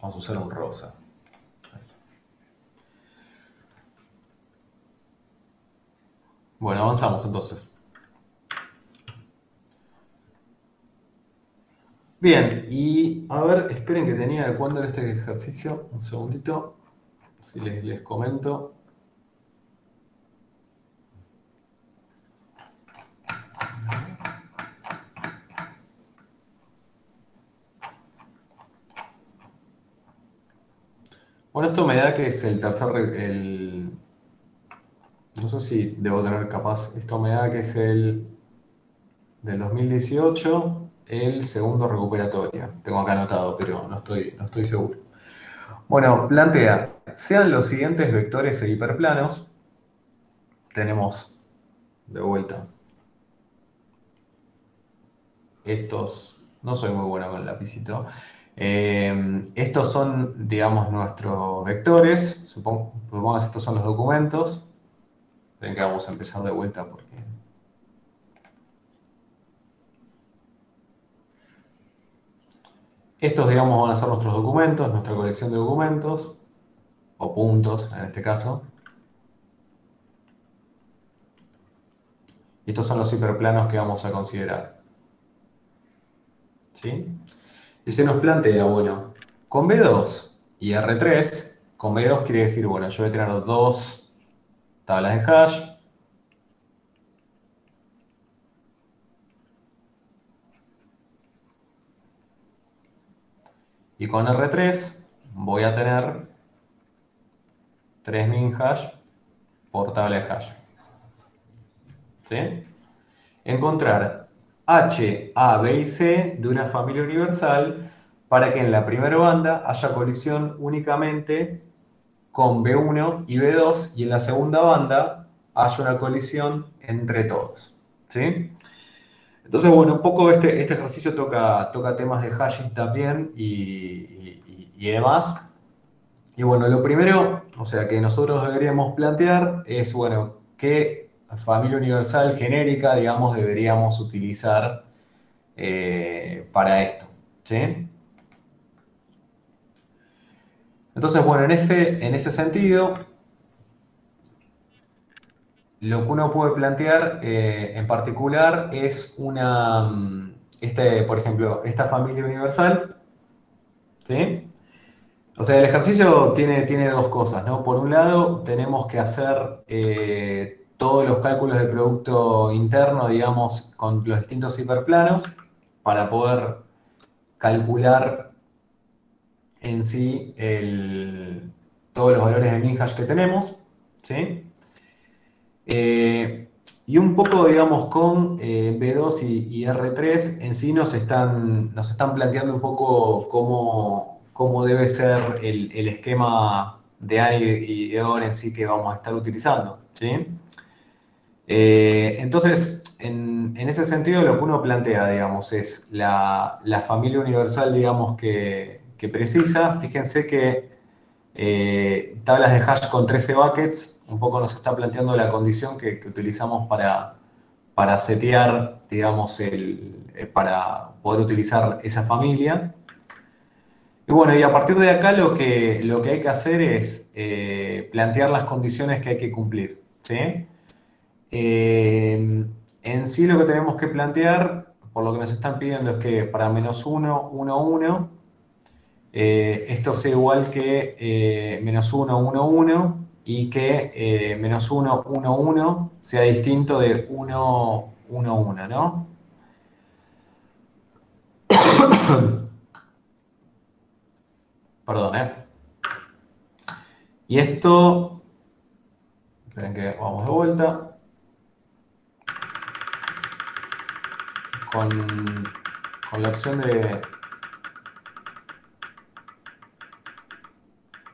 A: Vamos a usar un rosa. Bueno, avanzamos entonces. Bien, y a ver, esperen que tenía de cuándo era este ejercicio. Un segundito, si les comento. Bueno, esto me da que es el tercer, no sé si debo tener capaz, esto me da que es el del 2018, el segundo recuperatorio. Tengo acá anotado, pero no estoy seguro. Bueno, plantea, sean los siguientes vectores e hiperplanos. Tenemos de vuelta. Estos, no soy muy bueno con el lapicito. Estos son, digamos, nuestros vectores. Supongamos que estos son los documentos. Ven que vamos a empezar de vuelta porque... Estos, digamos, van a ser nuestros documentos, nuestra colección de documentos, o puntos en este caso. Y estos son los hiperplanos que vamos a considerar. ¿Sí? Y se nos plantea, bueno, con B2 y R3, con B2 quiere decir, bueno, yo voy a tener dos tablas de hash. Y con R3 voy a tener 3 min hash por tabla de hash. ¿Sí? Encontrar H, A, B y C de una familia universal para que en la primera banda haya colisión únicamente con B1 y B2 y en la segunda banda haya una colisión entre todos. ¿Sí? Entonces, bueno, un poco este ejercicio toca temas de hashing también y demás. Y bueno, lo primero, o sea, que nosotros deberíamos plantear es, bueno, qué familia universal genérica, digamos, deberíamos utilizar para esto, ¿sí? Entonces, bueno, en ese sentido, lo que uno puede plantear en particular es por ejemplo, esta familia universal, ¿sí? O sea, el ejercicio tiene dos cosas, ¿no? Por un lado, tenemos que hacer todos los cálculos de producto interno, digamos, con los distintos hiperplanos, para poder calcular en sí todos los valores de min hash que tenemos, ¿sí? Y un poco, digamos, con B2 y R3 en sí nos están planteando un poco cómo debe ser el esquema de ANI y de OR en sí que vamos a estar utilizando, ¿sí? Entonces, en ese sentido, lo que uno plantea, digamos, es la familia universal, digamos, que precisa. Fíjense que tablas de hash con 13 buckets, un poco nos está planteando la condición que utilizamos para setear, digamos, para poder utilizar esa familia. Y bueno, y a partir de acá lo que hay que hacer es plantear las condiciones que hay que cumplir, ¿sí? En sí lo que tenemos que plantear, por lo que nos están pidiendo, es que para -1, 1, 1, esto sea igual que -1, 1, 1 y que -1, 1, 1 sea distinto de 1, 1, 1, ¿no? Perdón, ¿eh? Y esto, esperen que vamos de vuelta, con la opción de...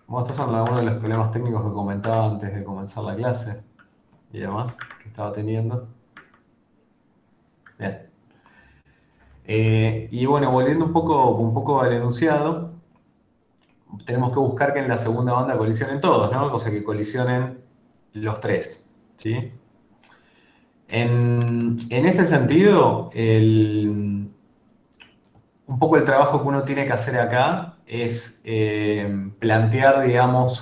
A: Bueno, estos son algunos de los problemas técnicos que comentaba antes de comenzar la clase y demás que estaba teniendo. Bien. Y bueno, volviendo un poco al enunciado, tenemos que buscar que en la segunda banda colisionen todos, ¿no? O sea, que colisionen los tres, ¿sí? En ese sentido, un poco el trabajo que uno tiene que hacer acá es plantear, digamos,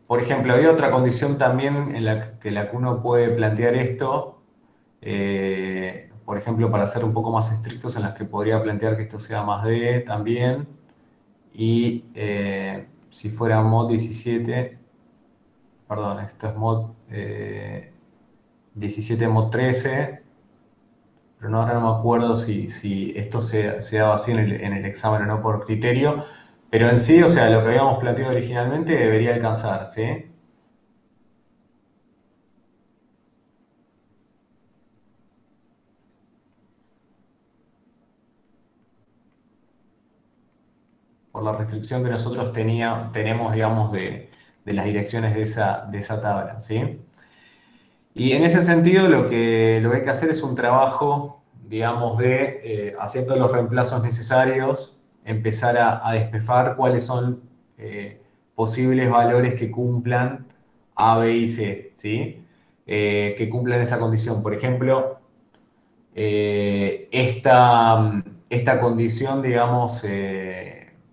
A: por ejemplo, había otra condición también en la que uno puede plantear esto, por ejemplo, para ser un poco más estrictos, en las que podría plantear que esto sea más D también, y si fuera mod 17, perdón, esto es mod 17, mod 13, pero ahora no me acuerdo si esto se daba así en el examen o no por criterio, pero en sí, o sea, lo que habíamos planteado originalmente debería alcanzar, ¿sí? Por la restricción que nosotros tenemos, digamos, de las direcciones de esa tabla, ¿sí? Y en ese sentido lo que hay que hacer es un trabajo, digamos, de haciendo los reemplazos necesarios, empezar a despefar cuáles son posibles valores que cumplan A, B y C, ¿sí? Que cumplan esa condición. Por ejemplo, esta condición, digamos,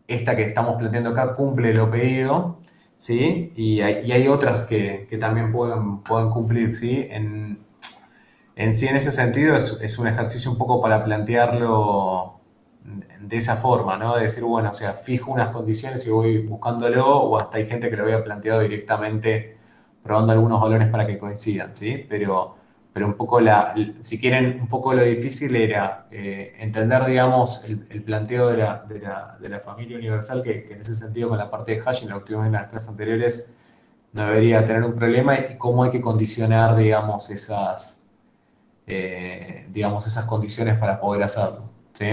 A: esta que estamos planteando acá cumple lo pedido, ¿sí? Y hay otras que también pueden cumplir, ¿sí? En sí, en ese sentido, es un ejercicio un poco para plantearlo de esa forma, ¿no? De decir, bueno, o sea, fijo unas condiciones y voy buscándolo, o hasta hay gente que lo había planteado directamente probando algunos valores para que coincidan, ¿sí? Pero un poco si quieren, un poco lo difícil era entender, digamos, el planteo de la familia universal, que en ese sentido con la parte de hashing, lo que vimos en las clases anteriores, no debería tener un problema, y cómo hay que condicionar, digamos, esas condiciones para poder hacerlo, ¿sí?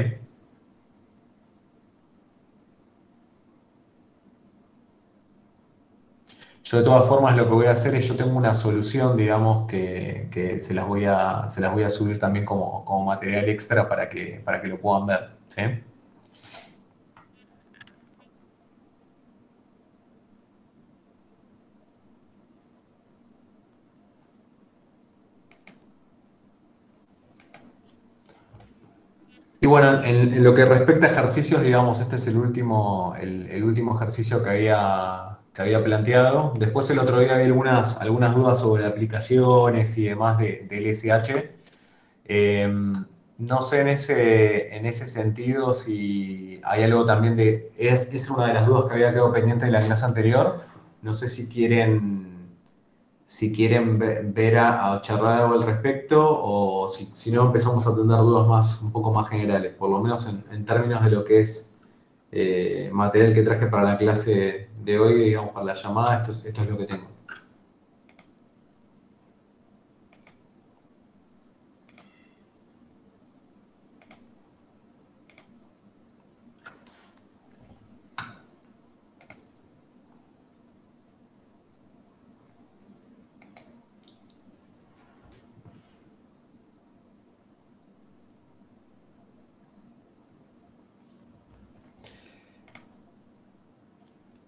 A: Yo de todas formas lo que voy a hacer es, yo tengo una solución, digamos, que se las voy a subir también como material extra para que lo puedan ver, ¿sí? Y bueno, en lo que respecta a ejercicios, digamos, este es el último ejercicio que había planteado. Después el otro día había algunas dudas sobre aplicaciones y demás del SH. No sé en ese sentido si hay algo también es una de las dudas que había quedado pendiente de la clase anterior. No sé si quieren ver a charlar algo al respecto, o si no empezamos a tener dudas un poco más generales, por lo menos en términos de lo que es material que traje para la clase de hoy, digamos, para la llamada, esto es lo que tengo.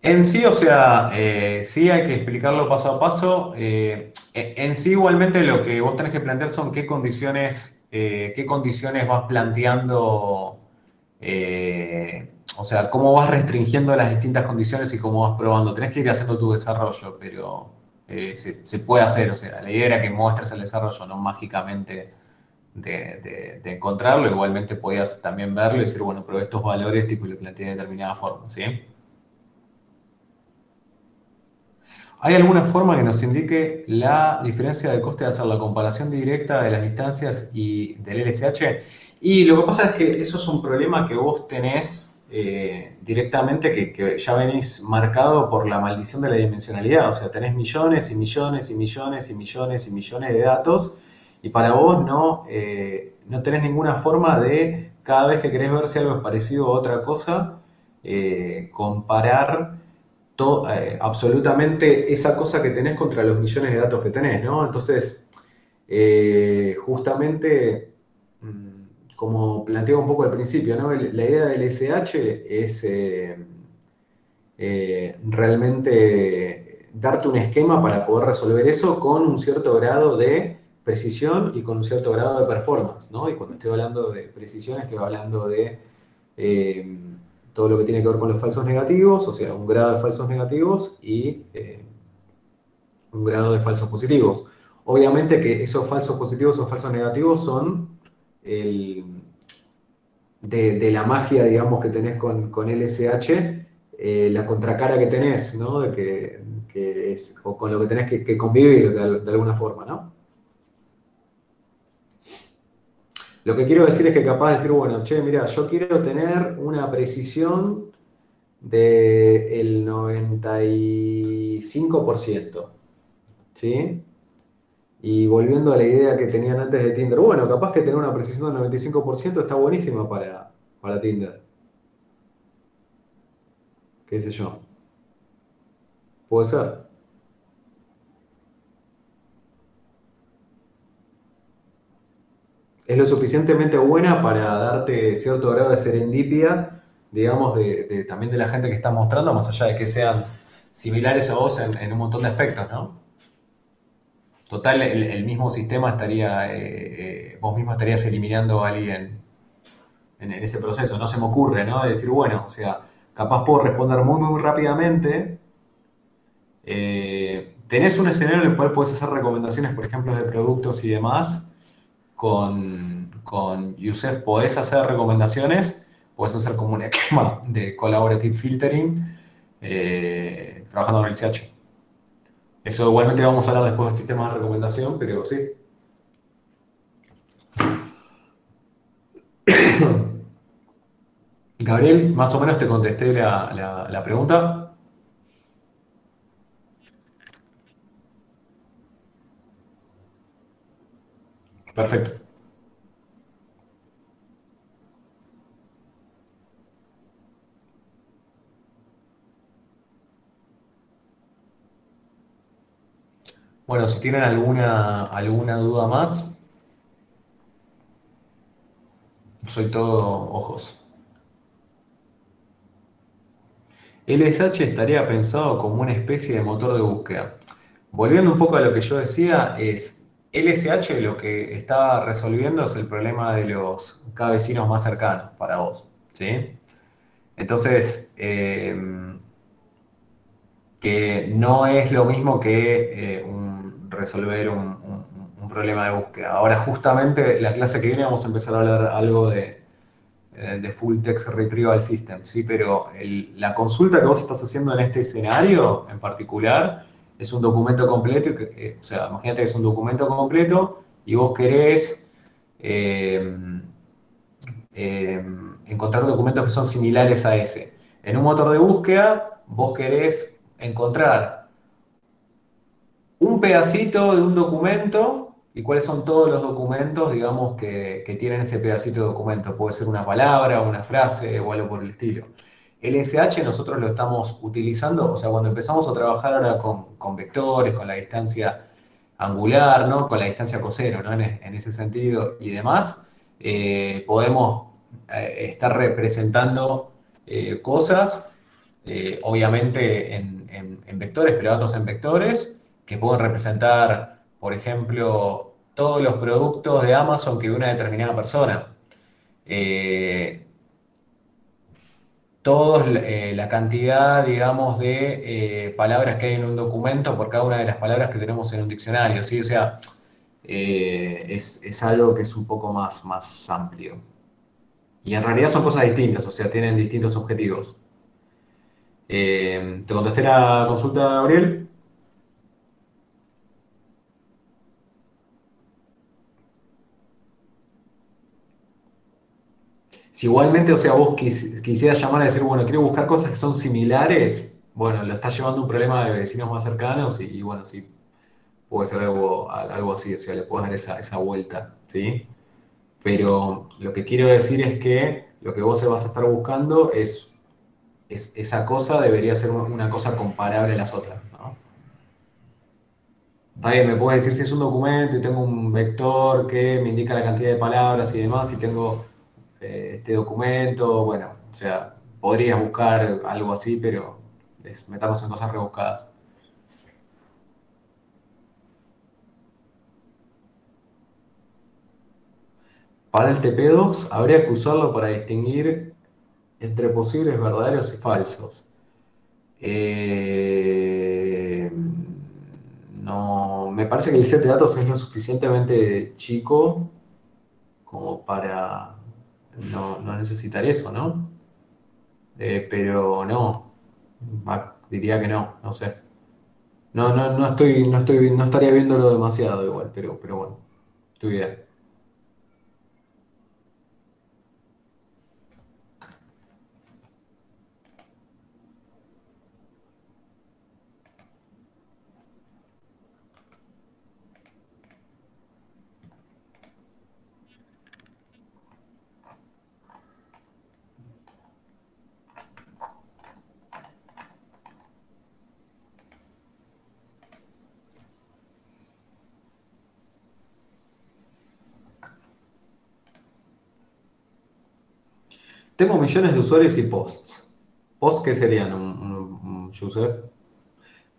A: En sí, o sea, sí hay que explicarlo paso a paso. En sí, igualmente, lo que vos tenés que plantear son qué condiciones vas planteando, o sea, cómo vas restringiendo las distintas condiciones y cómo vas probando. Tenés que ir haciendo tu desarrollo, pero se puede hacer. O sea, la idea era que muestres el desarrollo, no mágicamente de encontrarlo. Igualmente podías también verlo y decir, bueno, pero estos valores, tipo, lo planteé de determinada forma, ¿sí? ¿Hay alguna forma que nos indique la diferencia de coste de hacer la comparación directa de las distancias y del LSH? Y lo que pasa es que eso es un problema que vos tenés directamente, que ya venís marcado por la maldición de la dimensionalidad. O sea, tenés millones y millones y millones y millones y millones de datos, y para vos no tenés ninguna forma de, cada vez que querés ver si algo es parecido a otra cosa, comparar absolutamente esa cosa que tenés contra los millones de datos que tenés, ¿no? Entonces, justamente, como planteaba un poco al principio, ¿no? La idea del SH es realmente darte un esquema para poder resolver eso con un cierto grado de precisión y con un cierto grado de performance, ¿no? Y cuando estoy hablando de precisión, estoy hablando de eh, todo lo que tiene que ver con los falsos negativos, o sea, un grado de falsos negativos y un grado de falsos positivos. Obviamente que esos falsos positivos o falsos negativos son el, de la magia, digamos, que tenés con LSH, la contracara que tenés, ¿no? O con lo que tenés que convivir de alguna forma, ¿no? Lo que quiero decir es que capaz de decir, bueno, che, mira, yo quiero tener una precisión del 95%, ¿sí? Y volviendo a la idea que tenían antes de Tinder, bueno, capaz que tener una precisión del 95% está buenísima para Tinder, qué sé yo. Puede ser. es lo suficientemente buena para darte cierto grado de serendipia, digamos, también de la gente que está mostrando, más allá de que sean similares a vos en un montón de aspectos, ¿no? Total, el mismo sistema estaría, vos mismo estarías eliminando a alguien en ese proceso. No se me ocurre, ¿no? De decir, bueno, o sea, capaz puedo responder muy, muy rápidamente. Tenés un escenario en el cual puedes hacer recomendaciones, por ejemplo, de productos y demás. Con Yusef podés hacer recomendaciones, podés hacer como un esquema de collaborative filtering trabajando con el CH. Eso igualmente vamos a hablar después del sistema de recomendación, pero sí. Gabriel, más o menos te contesté la pregunta. Perfecto. Bueno, si tienen alguna duda más, soy todo ojos. LSH estaría pensado como una especie de motor de búsqueda. Volviendo un poco a lo que yo decía, es LSH lo que está resolviendo es el problema de los cada vecinos más cercanos para vos, ¿sí? Entonces, que no es lo mismo que resolver un problema de búsqueda. Ahora, justamente, la clase que viene vamos a empezar a hablar algo de Full Text Retrieval System, ¿sí? Pero la consulta que vos estás haciendo en este escenario en particular es un documento completo, o sea, imagínate que es un documento completo y vos querés eh, eh, encontrar documentos que son similares a ese. En un motor de búsqueda, vos querés encontrar un pedacito de un documento y cuáles son todos los documentos, digamos, que tienen ese pedacito de documento. Puede ser una palabra, una frase o algo por el estilo. El SH nosotros lo estamos utilizando, o sea, cuando empezamos a trabajar ahora con vectores, con la distancia angular, ¿no? Con la distancia coseno, ¿no? En ese sentido y demás, podemos estar representando cosas, obviamente en vectores, pero datos en vectores que pueden representar, por ejemplo, todos los productos de Amazon que ve una determinada persona. Eh, la cantidad, digamos, de palabras que hay en un documento por cada una de las palabras que tenemos en un diccionario, ¿sí? O sea, es algo que es un poco más amplio. Y en realidad son cosas distintas, o sea, tienen distintos objetivos. ¿Te contesté la consulta, Gabriel? Si igualmente, o sea, vos quisieras llamar a decir, bueno, quiero buscar cosas que son similares, bueno, lo estás llevando a un problema de vecinos más cercanos y bueno, sí, puede ser algo así, o sea, le puedes dar esa vuelta, ¿sí? Pero lo que quiero decir es que lo que vos vas a estar buscando esa cosa debería ser una cosa comparable a las otras, ¿no? Está bien, me puedes decir si es un documento y tengo un vector que me indica la cantidad de palabras y demás, y tengo este documento, bueno, o sea, podrías buscar algo así, pero es meternos en cosas rebuscadas. Para el TP2 habría que usarlo para distinguir entre posibles verdaderos y falsos. Eh, no, me parece que el set de datos es lo suficientemente chico como para no necesitar eso, ¿no? Pero no, diría que no, no sé. No estaría viéndolo demasiado igual, pero bueno, tu idea. Tengo millones de usuarios y posts. ¿Posts qué serían un user?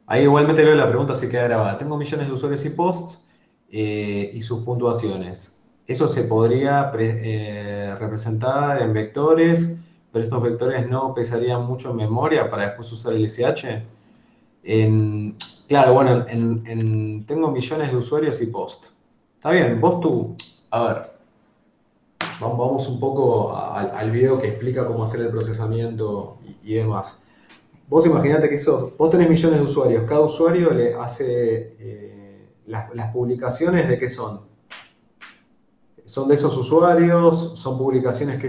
A: Ahí igualmente leo la pregunta, así queda grabada. Tengo millones de usuarios y posts y sus puntuaciones. Eso se podría representar en vectores, pero estos vectores no pesarían mucho en memoria para después usar el SH. En- claro, bueno, tengo millones de usuarios y posts. Está bien, a ver, vamos un poco al video que explica cómo hacer el procesamiento y demás. Vos imaginate que vos tenés millones de usuarios, cada usuario le hace las publicaciones de qué son. Son de esos usuarios, son publicaciones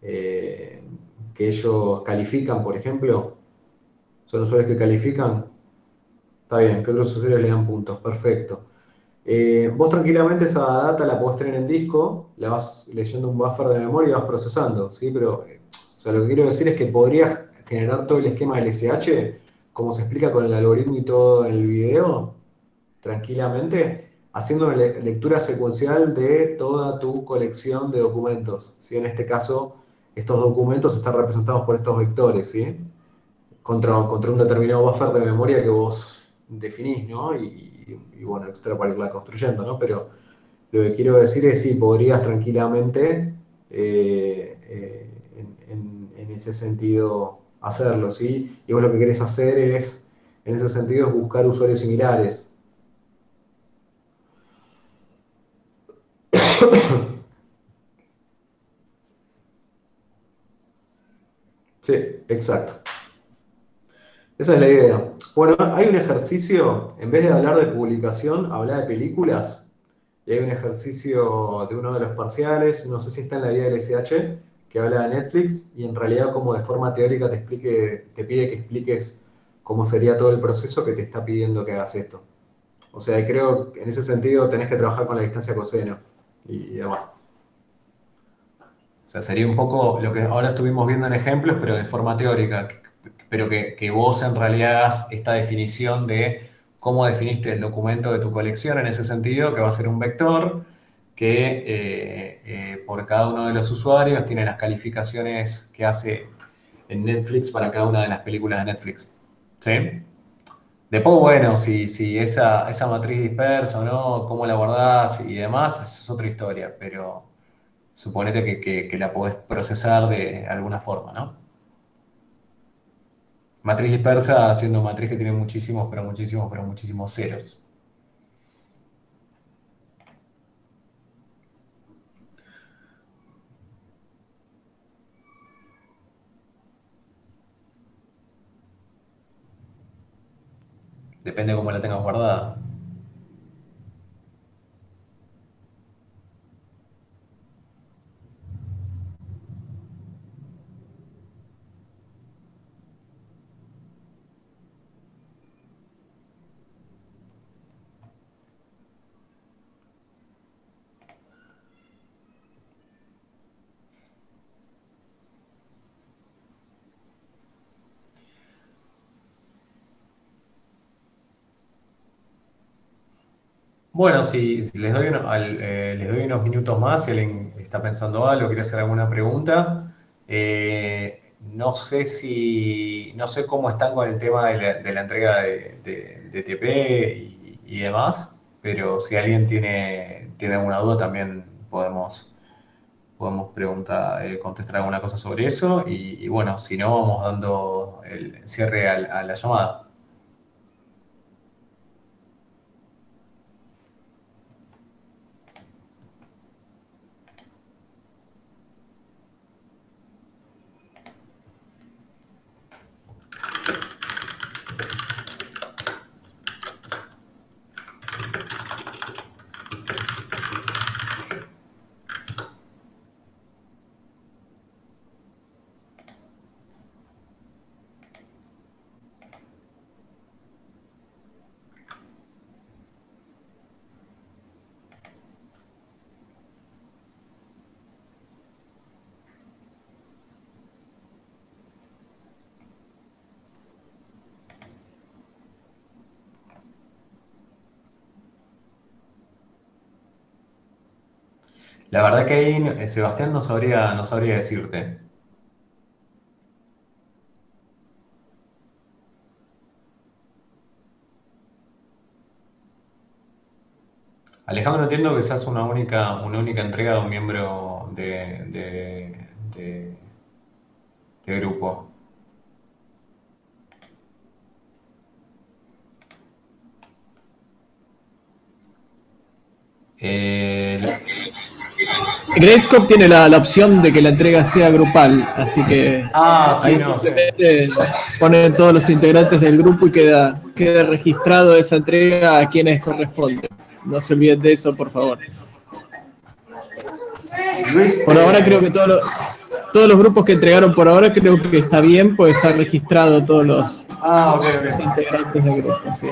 A: eh, que ellos califican, por ejemplo. Son usuarios que califican. Está bien, que otros usuarios le dan puntos, perfecto. Vos tranquilamente esa data la podés tener en disco, la vas leyendo un buffer de memoria y vas procesando, ¿sí? Pero, o sea, lo que quiero decir es que podrías generar todo el esquema del SH, como se explica con el algoritmo y todo en el video, tranquilamente, haciendo una lectura secuencial de toda tu colección de documentos, ¿sí? En este caso, estos documentos están representados por estos vectores, ¿sí? Contra un determinado buffer de memoria que vos definís, ¿no? Y bueno, etcétera, para irla construyendo, ¿no? Pero lo que quiero decir es sí, podrías tranquilamente en ese sentido hacerlo, ¿sí? Y vos lo que querés hacer es, en ese sentido, es buscar usuarios similares. Sí, exacto. Esa es la idea. Bueno, hay un ejercicio, en vez de hablar de publicación, habla de películas. Y hay un ejercicio de uno de los parciales, no sé si está en la guía del SH, que habla de Netflix y en realidad como de forma teórica te pide que expliques cómo sería todo el proceso que te está pidiendo que hagas esto. O sea, creo que en ese sentido tenés que trabajar con la distancia coseno y demás. O sea, sería un poco lo que ahora estuvimos viendo en ejemplos, pero de forma teórica, pero que vos en realidad hagas esta definición de cómo definiste el documento de tu colección en ese sentido, que va a ser un vector que por cada uno de los usuarios tiene las calificaciones que hace en Netflix para cada una de las películas de Netflix. ¿Sí? Después, bueno, si esa matriz dispersa o no, cómo la guardás y demás, eso es otra historia, pero suponete que la podés procesar de alguna forma, ¿no? Matriz dispersa siendo matriz que tiene muchísimos, pero muchísimos, pero muchísimos ceros. Depende de cómo la tengas guardada. Bueno, si les doy, les doy unos minutos más, si alguien está pensando algo, quiere hacer alguna pregunta. No sé no sé cómo están con el tema de la entrega de TP y demás, pero si alguien tiene alguna duda también podemos preguntar, contestar alguna cosa sobre eso y bueno, si no, vamos dando el cierre a la llamada. La verdad que ahí Sebastián no sabría decirte. Alejandro, entiendo que seas una única entrega de un miembro de grupo. Eh,
D: Gradescope tiene la opción de que la entrega sea grupal, así que
A: sí,
D: ahí
A: no sé.
D: simplemente ponen todos los integrantes del grupo y queda registrado esa entrega a quienes corresponde. No se olviden de eso, por favor.
A: Luis,
D: Por ahora creo que todos los grupos que entregaron por ahora creo que está bien, pues está registrado todos los
A: ok.
D: integrantes del grupo, sí.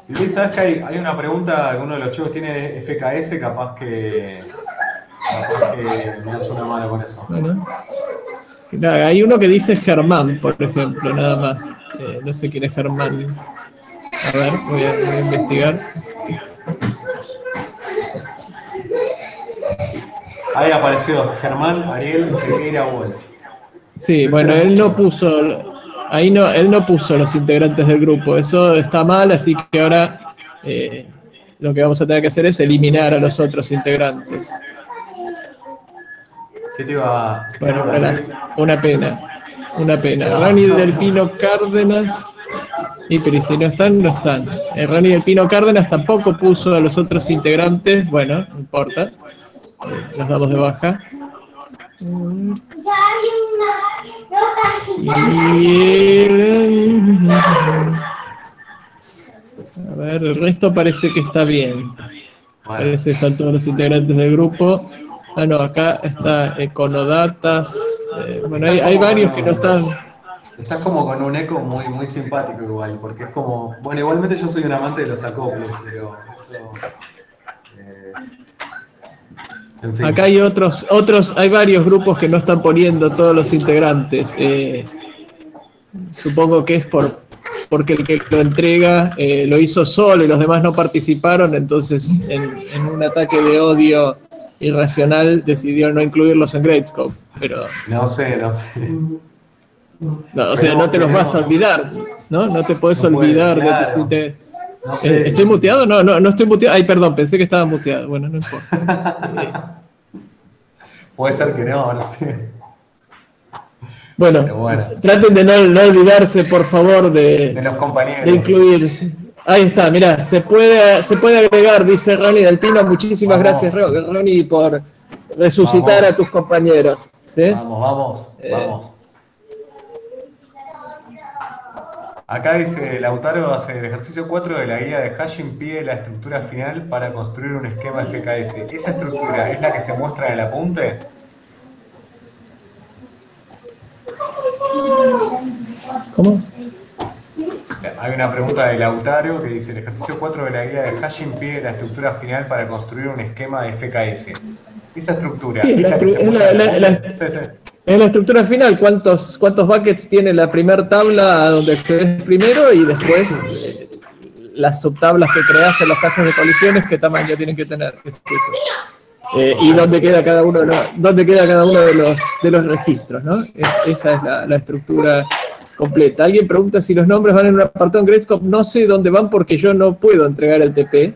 A: Luis, ¿sabes que hay una pregunta que uno de los chicos tiene FKS? Capaz que me das una mano con eso.
D: Bueno. Nada, hay uno que dice Germán, por ejemplo, nada más. No sé quién es Germán. A ver, voy a investigar.
A: Ahí apareció Germán Ariel Sequeira Wolf.
D: Sí, bueno, él no puso los integrantes del grupo. Eso está mal, así que ahora lo que vamos a tener que hacer es eliminar a los otros integrantes.
A: ¿Qué te iba?
D: Bueno, una pena. Rani del Pino Cárdenas. Pero si no están, no están. Rani del Pino Cárdenas tampoco puso a los otros integrantes. Bueno, no importa. Los damos de baja. A ver, el resto parece que está bien. Parece que están todos los integrantes del grupo. Ah, no, acá está Econodatas. Bueno, hay varios que no están.
A: Estás como con un eco muy simpático igual, porque es como... Bueno, igualmente yo soy un amante de los acoplos, pero eso... en fin.
D: Acá hay hay varios grupos que no están poniendo todos los integrantes. Supongo que es porque el que lo entrega lo hizo solo y los demás no participaron, entonces en un ataque de odio irracional decidió no incluirlos en Gradescope, pero...
A: No sé.
D: No, o sea, no te los vas a olvidar, ¿no? No te podés olvidar de tus integrantes.
A: No sé.
D: ¿Estoy muteado? No estoy muteado. Ay, perdón, pensé que estaba muteado. Bueno, no importa.
A: Puede ser que no sé.
D: Bueno, traten de no olvidarse, por favor, de
A: los compañeros.
D: De incluirse. Ahí está, mirá, se puede agregar, dice Ronnie del Pino. Muchísimas gracias, Ronnie, por resucitar a tus compañeros. ¿Sí?
A: Vamos. Acá dice, Lautaro hace el ejercicio 4 de la guía de hashing, pide la estructura final para construir un esquema FKS. ¿Esa estructura es la que se muestra en el apunte?
D: ¿Cómo?
A: Hay una pregunta de Lautaro que dice, el ejercicio 4 de la guía de hashing pide la estructura final para construir un esquema de FKS. Esa estructura,
D: sí, es la estructura final. ¿Cuántos buckets tiene la primera tabla a donde accedes primero y después las subtablas que creas en los casos de colisiones, qué tamaño tienen que tener? Es eso. Y dónde queda cada uno de los registros, ¿no? Esa es la estructura completa. Alguien pregunta si los nombres van en un apartado en Gradescope. No sé dónde van porque yo no puedo entregar el TP.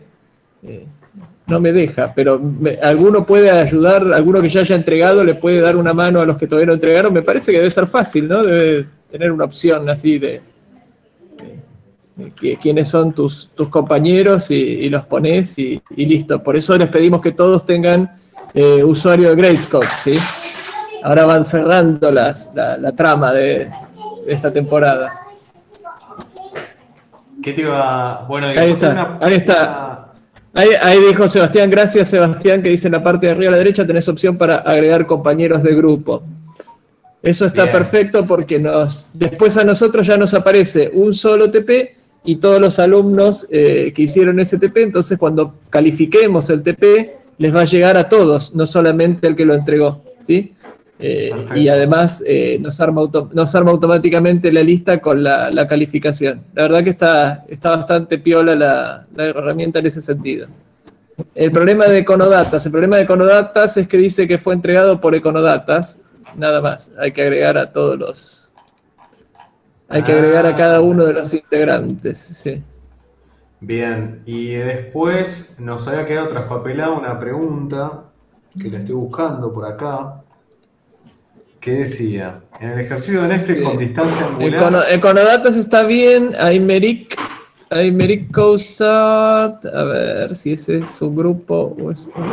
D: No me deja, pero alguno puede ayudar, alguno que ya haya entregado le puede dar una mano a los que todavía no entregaron. Me parece que debe ser fácil, ¿no? Debe tener una opción así de quiénes son tus compañeros y los pones y listo. Por eso les pedimos que todos tengan usuario de Gradescope, ¿sí? Ahora van cerrando la trama de esta temporada.
A: ¿Qué te iba? Bueno,
D: ahí está. Ahí dijo Sebastián, gracias Sebastián, que dice en la parte de arriba a la derecha tenés opción para agregar compañeros de grupo. Eso está bien. Perfecto porque después a nosotros ya nos aparece un solo TP y todos los alumnos que hicieron ese TP, entonces cuando califiquemos el TP les va a llegar a todos, no solamente el que lo entregó, ¿sí? Y además nos arma automáticamente la lista con la calificación. La verdad que está bastante piola la herramienta en ese sentido. El problema de Econodatas es que dice que fue entregado por Econodatas, nada más. Hay que agregar a todos los... Hay que agregar a cada uno de los integrantes, sí.
A: Bien, y después nos había quedado traspapelada una pregunta que la estoy buscando por acá, que decía, en el ejercicio de Netflix
D: Sí.
A: con distancia angular...
D: Econodatas está bien, Aymeric Coursart, a ver si ese es su grupo.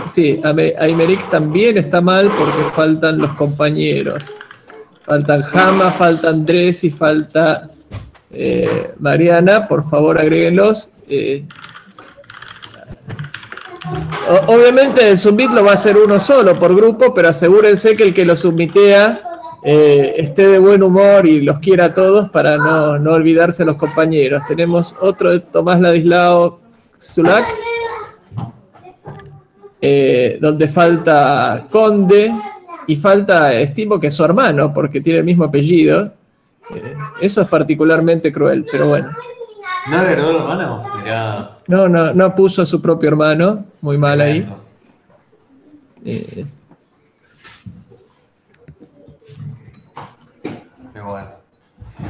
D: Sí, Aymeric también está mal porque faltan los compañeros. Faltan Jama, falta Andrés y falta Mariana, por favor agréguenlos. Obviamente el submit lo va a hacer uno solo por grupo, pero asegúrense que el que lo submitea esté de buen humor y los quiera a todos para no olvidarse a los compañeros. Tenemos otro de Tomás Ladislao Zulac, donde falta Conde y falta, estimo que es su hermano, porque tiene el mismo apellido. Eso es particularmente cruel, pero bueno.
A: ¿No agregó el hermano? Mirá.
D: No puso a su propio hermano, muy mal ahí.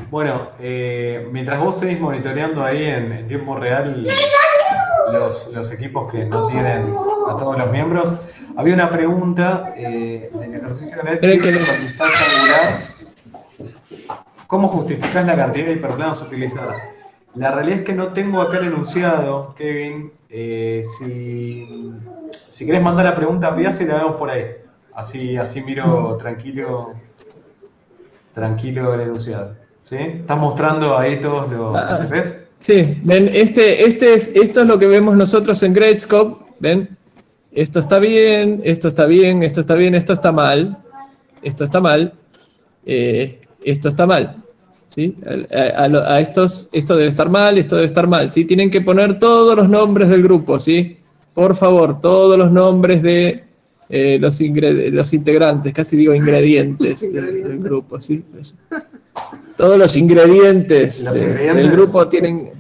A: Bueno, mientras vos seguís monitoreando ahí en tiempo real los equipos que no tienen a todos los miembros, había una pregunta del ejercicio de Netflix con distancia angular. ¿Cómo justificás la cantidad de hiperplanos utilizados? La realidad es que no tengo acá el enunciado, Kevin. Si querés mandar la pregunta, envíase y la vemos por ahí. Así miro tranquilo el enunciado. ¿Sí? ¿Estás mostrando ahí todos los ves?
D: Sí, ven, esto es lo que vemos nosotros en Gradescope. ¿Ven? Esto está bien, esto está bien, esto está bien, esto está mal. Esto está mal. Esto está mal. ¿Sí? Esto debe estar mal, esto debe estar mal. ¿Sí? Tienen que poner todos los nombres del grupo, ¿sí? Por favor, todos los nombres de los integrantes, casi digo ingredientes del grupo, ¿sí? Todos los ingredientes del grupo tienen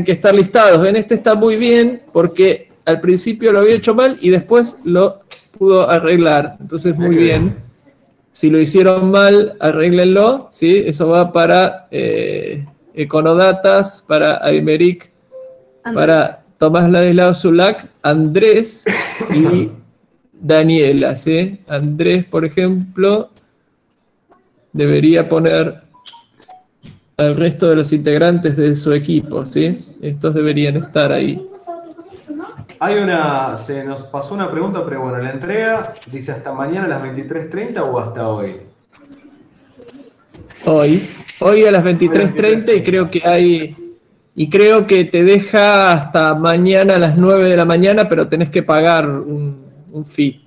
D: que estar listados. ¿Ven? Este está muy bien porque al principio lo había hecho mal y después lo pudo arreglar. Entonces, muy bien. Si lo hicieron mal, arréglenlo, ¿sí? Eso va para Econodatas, para Aymeric, para Tomás Ladislao Zulac, Andrés y Daniela, ¿sí? Andrés, por ejemplo, debería poner al resto de los integrantes de su equipo, ¿sí? Estos deberían estar ahí.
A: Se nos pasó una pregunta, pero bueno, la entrega dice hasta mañana a las 23:30 o hasta hoy.
D: Hoy a las 23:30 y creo que te deja hasta mañana a las 9 de la mañana, pero tenés que pagar un fee.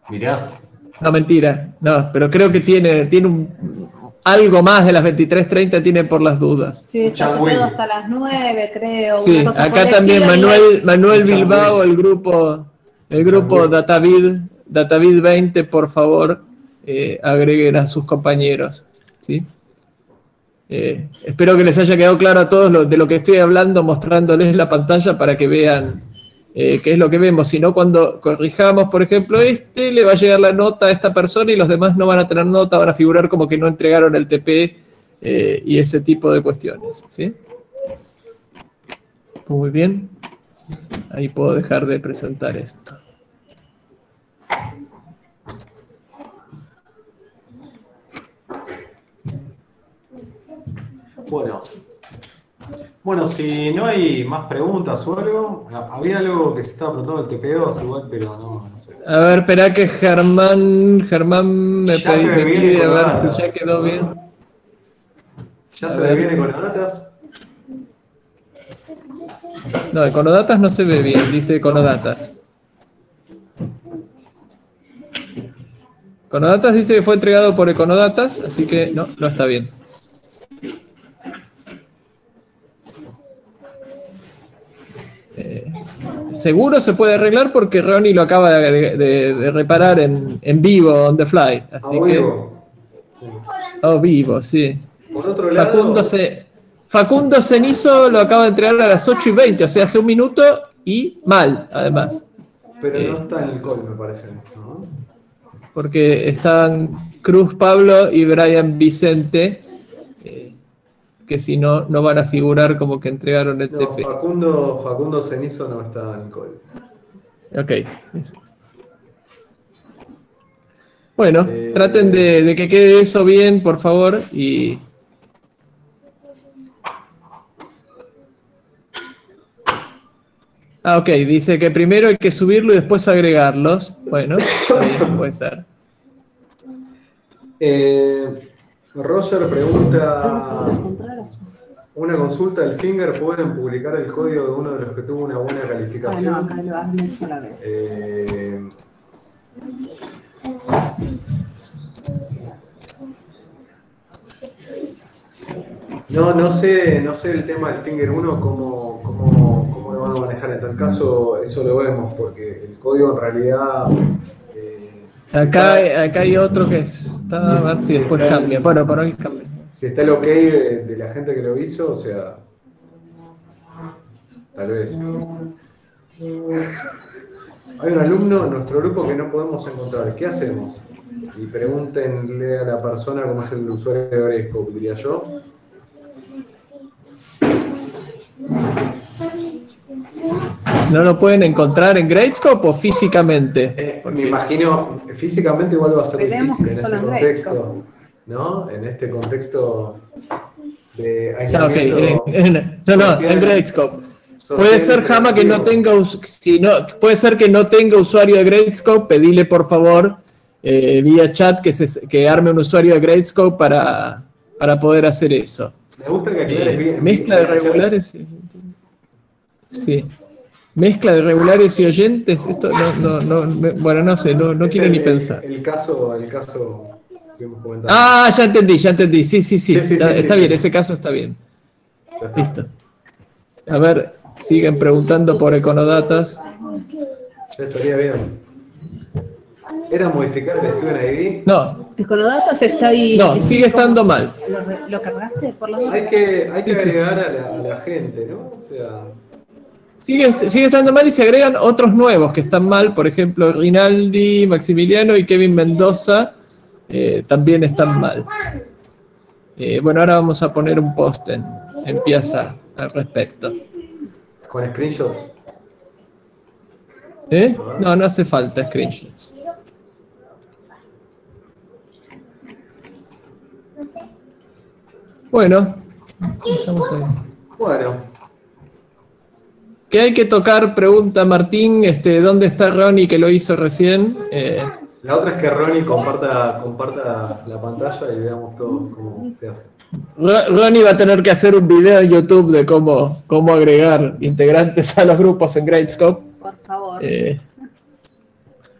A: Mirá.
D: No, mentira, no, pero creo que tiene algo más de las 23:30 tiene por las dudas.
E: Sí, está cerrado hasta las 9, creo.
D: Sí, acá también Manuel Bilbao, el grupo Datavid 20, por favor, agreguen a sus compañeros. ¿Sí? Espero que les haya quedado claro a todos de lo que estoy hablando, mostrándoles la pantalla para que vean qué es lo que vemos. Si no, cuando corrijamos, por ejemplo, le va a llegar la nota a esta persona y los demás no van a tener nota, van a figurar como que no entregaron el TP y ese tipo de cuestiones. ¿Sí? Muy bien. Ahí puedo dejar de presentar esto.
A: Bueno, si no hay más preguntas o algo, había algo que se estaba preguntando el TP2 igual, pero no sé.
D: A ver, espera que Germán me pide a ver si ya quedó bien.
A: ¿Ya se ve bien Econodatas?
D: No, Econodatas no se ve bien, dice Econodatas. Econodatas dice que fue entregado por Econodatas, así que no está bien. Seguro se puede arreglar porque Ronnie lo acaba de reparar en vivo, on the fly. Así que.
A: Vivo.
D: Oh, vivo, sí.
A: Por otro lado.
D: Facundo Cenizo lo acaba de entregar a las 8:20, o sea, hace un minuto y mal, además.
A: Pero no está en el call, me parece, ¿no?
D: Porque están Cruz Pablo y Brian Vicente, que si no, no van a figurar como que entregaron el
A: No,
D: TP.
A: Facundo Cenizo no está en el call.
D: Ok. Bueno, traten de que quede eso bien, por favor, y... Ah, ok, dice que primero hay que subirlo y después agregarlos. Bueno, puede ser.
A: Roger pregunta, una consulta, ¿el Finger pueden publicar el código de uno de los que tuvo una buena calificación?
E: No, acá lo has visto la vez.
A: No sé el tema del Finger 1, cómo lo van a manejar. En tal caso, eso lo vemos, porque el código en realidad...
D: Acá hay otro que está, a ver si después cambia. Bueno, por hoy cambia.
A: Si está el ok de la gente que lo hizo, o sea... Tal vez. Hay un alumno en nuestro grupo que no podemos encontrar. ¿Qué hacemos? Y pregúntenle a la persona cómo es el usuario de Gradescope, diría yo.
D: ¿No lo pueden encontrar en Gradescope o físicamente?
A: Me imagino, físicamente igual va a ser
E: Esperemos
A: difícil
E: que
A: en
E: solo
A: este
E: en
A: contexto, ¿no? En este contexto de
D: Ah, ok.
A: aislamiento
D: En Gradescope.
A: social
D: Puede ser, Jama, que no tenga, puede ser que no tenga usuario de Gradescope. Pedile, por favor, vía chat que arme un usuario de Gradescope para poder hacer eso.
A: Me gusta que aclares bien.
D: Mezcla de regulares. Sí. Mezcla de regulares y oyentes. Esto bueno, no sé, no quiero ni pensar.
A: El caso que hemos comentado.
D: Ah, ya entendí. Sí. Está bien, ese caso está bien. Listo. A ver, siguen preguntando por Econodatas.
A: Ya estaría bien. ¿Era modificar el Student ID?
D: No,
E: Econodatas está ahí.
D: no, sigue estando mal.
E: ¿Lo cargaste por la
A: Hay que
D: Sí.
A: agregar a la gente, ¿no? O sea...
D: Sigue estando mal y se agregan otros nuevos que están mal. Por ejemplo, Rinaldi, Maximiliano y Kevin Mendoza también están mal. Bueno, ahora vamos a poner un post en Piazza al respecto.
A: ¿Con screenshots?
D: No hace falta screenshots. Bueno, estamos ahí.
A: Bueno.
D: ¿Qué hay que tocar? Pregunta Martín. ¿Dónde está Ronnie que lo hizo recién?
A: La otra es que Ronnie comparta la pantalla y veamos todos cómo se hace.
D: Ronnie va a tener que hacer un video en YouTube de cómo agregar integrantes a los grupos en Gradescope.
E: Por favor.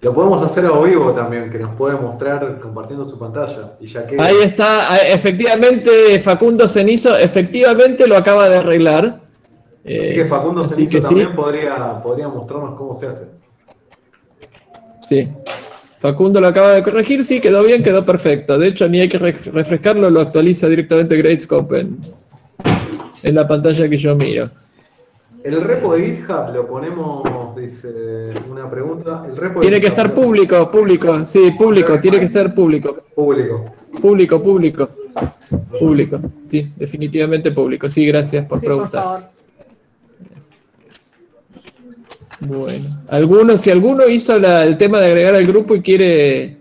A: Lo podemos hacer a vivo también, que nos puede mostrar compartiendo su pantalla. Y ya queda.
D: Ahí está, efectivamente, Facundo Cenizo, efectivamente lo acaba de arreglar.
A: Así que Facundo
D: así
A: Cenizo
D: que
A: también
D: sí.
A: podría mostrarnos cómo se hace.
D: Sí. Facundo lo acaba de corregir, sí, quedó bien, quedó perfecto. De hecho, ni hay que refrescarlo, lo actualiza directamente Gradescope en la pantalla que yo miro.
A: El repo de GitHub lo ponemos, dice una pregunta. El repo
D: Tiene que estar público, sí, público, tiene que estar público. Público, sí, definitivamente público. Sí, gracias por preguntar.
E: Por favor.
D: Bueno, si alguno hizo el tema de agregar al grupo y quiere,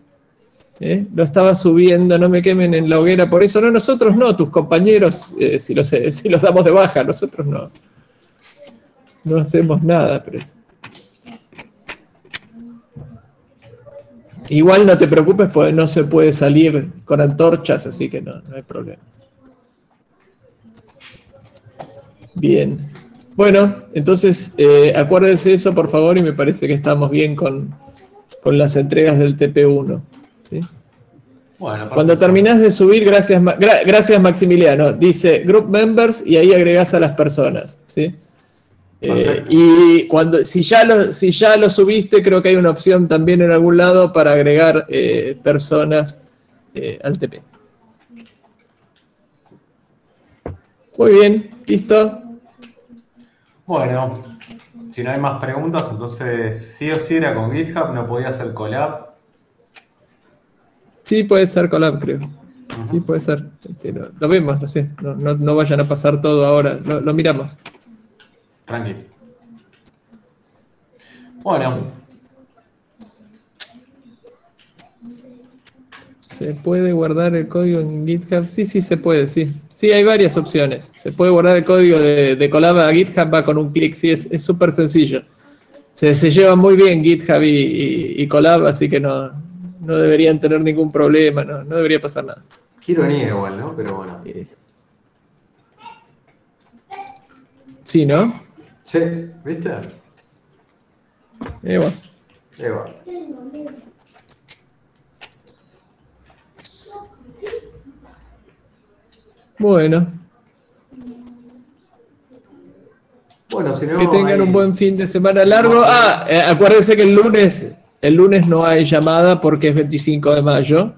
D: lo estaba subiendo, no me quemen en la hoguera por eso. No, nosotros no, tus compañeros, si los damos de baja, nosotros no hacemos nada, pero igual no te preocupes porque no se puede salir con antorchas, así que no hay problema. Bien. Bueno, entonces acuérdense eso por favor y me parece que estamos bien con las entregas del TP1. ¿Sí?
A: Bueno,
D: cuando terminás de subir, gracias Maximiliano, dice Group Members y ahí agregás a las personas. ¿Sí? Y si ya lo subiste, creo que hay una opción también en algún lado para agregar personas al TP. Muy bien, listo.
A: Bueno, si no hay más preguntas, entonces sí o sí era con GitHub, no podía hacer collab.
D: Sí, puede ser collab, creo. Sí, puede ser. Lo vemos, no sé. No vayan a pasar todo ahora. Lo miramos.
A: Tranquilo. Bueno.
D: ¿Se puede guardar el código en GitHub? Sí, se puede, sí. Sí, hay varias opciones. Se puede guardar el código de collab a GitHub, va con un clic. Sí, es súper sencillo. Se llevan muy bien GitHub y collab, así que no deberían tener ningún problema, no debería pasar nada.
A: Qué ironía igual, ¿no? Pero bueno.
D: Sí, ¿no?
A: Sí, ¿viste?
D: Bueno.
A: Igual.
D: Bueno.
A: Bueno, si no,
D: que tengan un buen fin de semana largo. Acuérdense que el lunes no hay llamada porque es 25 de mayo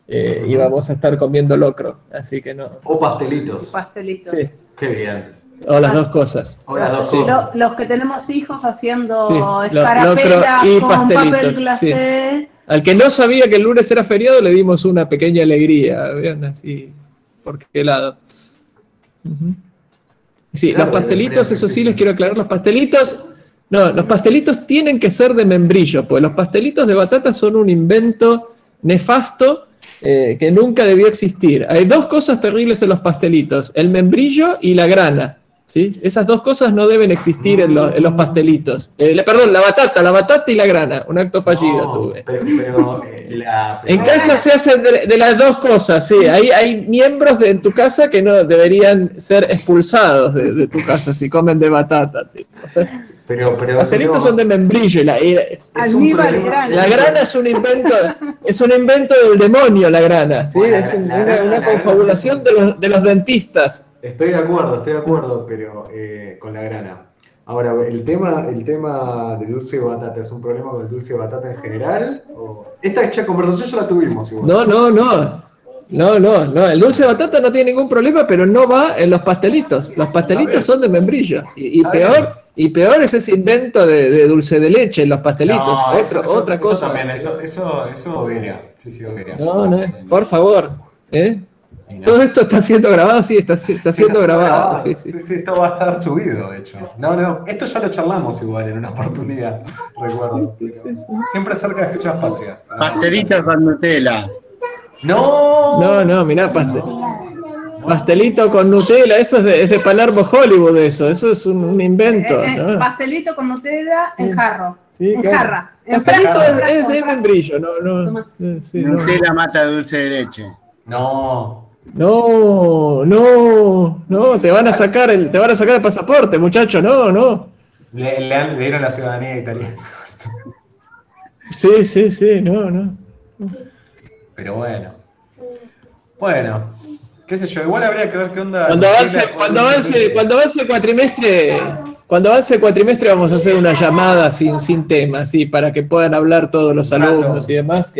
D: y vamos a estar comiendo locro, así que no.
A: O pastelitos.
E: Pastelitos.
D: Sí.
A: Qué bien.
D: O las dos cosas.
A: O las dos
D: Sí.
A: cosas.
E: Los que tenemos hijos haciendo
D: Sí,
E: escarapelas
D: locro y
E: con
D: pastelitos,
E: papel glacé.
D: Al que no sabía que el lunes era feriado le dimos una pequeña alegría, vean así, por qué lado. Ujú. Sí,
A: Claro,
D: los pastelitos, eso sí les quiero aclarar, los pastelitos tienen que ser de membrillo, pues los pastelitos de batata son un invento nefasto que nunca debió existir. Hay dos cosas terribles en los pastelitos, el membrillo y la grana. ¿Sí? Esas dos cosas no deben existir en los pastelitos. Perdón, la batata y la grana. Un acto fallido tuve. En casa se hacen de las dos cosas, sí. Hay miembros en tu casa que no deberían ser expulsados de tu casa si comen de batata. Tipo.
A: Pero
D: Los pastelitos son de membrillo. La grana es un invento del demonio, la grana. ¿Sí?
A: Bueno,
D: es
A: la
D: una
A: grana
D: confabulación de los dentistas.
A: Estoy de acuerdo, pero con la grana. Ahora, el tema de dulce de batata, ¿es un problema con el dulce de batata en general? Esta conversación ya la tuvimos igual.
D: No, el dulce de batata no tiene ningún problema, pero no va en los pastelitos. Los pastelitos son de membrillo. Y peor es ese invento de dulce de leche en los pastelitos.
A: No,
D: otra cosa.
A: Eso también, eso Oberia. Sí, Oberia.
D: No, por favor. Todo esto está siendo grabado, sí, está siendo grabado. Sí.
A: Esto va a estar subido, de hecho. No, esto ya lo charlamos igual en una oportunidad, recuerdo.
D: Sí.
A: Siempre cerca de fechas patrias.
C: Pastelitos con Nutella.
A: No,
D: mirá, pastelito con Nutella, eso es de Palermo, Hollywood, eso es un invento. ¿no?
E: Pastelito con Nutella en jarro.
D: Sí,
E: en
D: claro.
E: jarra.
D: Pastelito es de membrillo, no.
C: Nutella mata dulce de leche.
A: No,
D: te van a sacar el pasaporte, muchacho, no.
A: Le dieron la ciudadanía italiana.
D: Sí, no.
A: Pero bueno, qué sé yo, igual habría que ver qué onda.
D: Cuando avance el cuatrimestre vamos a hacer una llamada sin tema, sí, para que puedan hablar todos los alumnos y demás.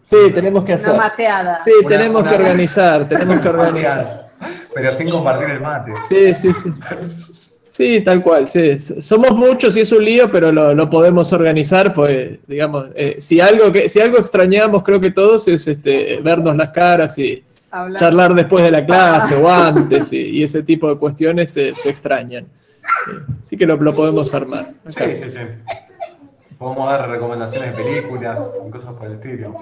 D: Sí, tenemos que hacer.
E: Una mateada.
D: Sí, tenemos que organizar.
A: Pero sin compartir el mate.
D: Sí. Sí, tal cual, sí. Somos muchos y es un lío, pero lo podemos organizar, pues, digamos, si algo extrañamos, creo que todos, es vernos las caras y charlar después de la clase o antes, y ese tipo de cuestiones se extrañan. Así que lo podemos armar.
A: Sí. Podemos dar recomendaciones de películas y cosas por el estilo.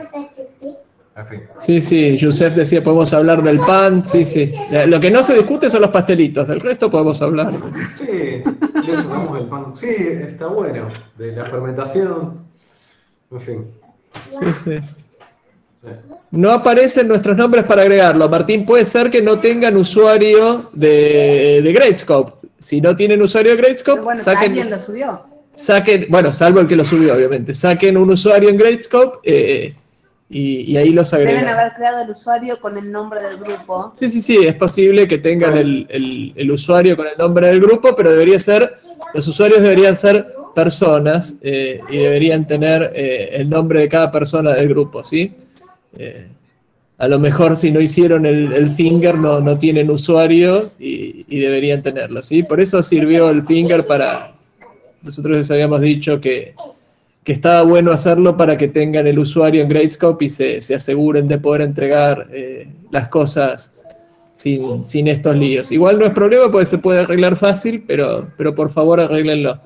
A: En fin.
D: Sí, Yusef decía, podemos hablar del pan, sí. Lo que no se discute son los pastelitos, del resto podemos hablar.
A: Sí, de hecho hablamos del pan. Sí, está bueno. De la fermentación. En fin.
D: Sí. No aparecen nuestros nombres para agregarlo. Martín, puede ser que no tengan usuario de Gradescope. Si no tienen usuario de Gradescope,
E: alguien lo subió.
D: Salvo el que lo subió, obviamente. Saquen un usuario en Gradescope y ahí los agregan.
E: Deben haber creado el usuario con el nombre del grupo.
D: Sí, es posible que tengan el usuario con el nombre del grupo, pero los usuarios deberían ser personas y deberían tener el nombre de cada persona del grupo, ¿sí? a lo mejor si no hicieron el finger no tienen usuario y deberían tenerlo, ¿sí? Por eso sirvió el finger para... Nosotros les habíamos dicho que estaba bueno hacerlo para que tengan el usuario en Gradescope y se aseguren de poder entregar las cosas sin estos líos. Igual no es problema porque se puede arreglar fácil, pero por favor arréglenlo.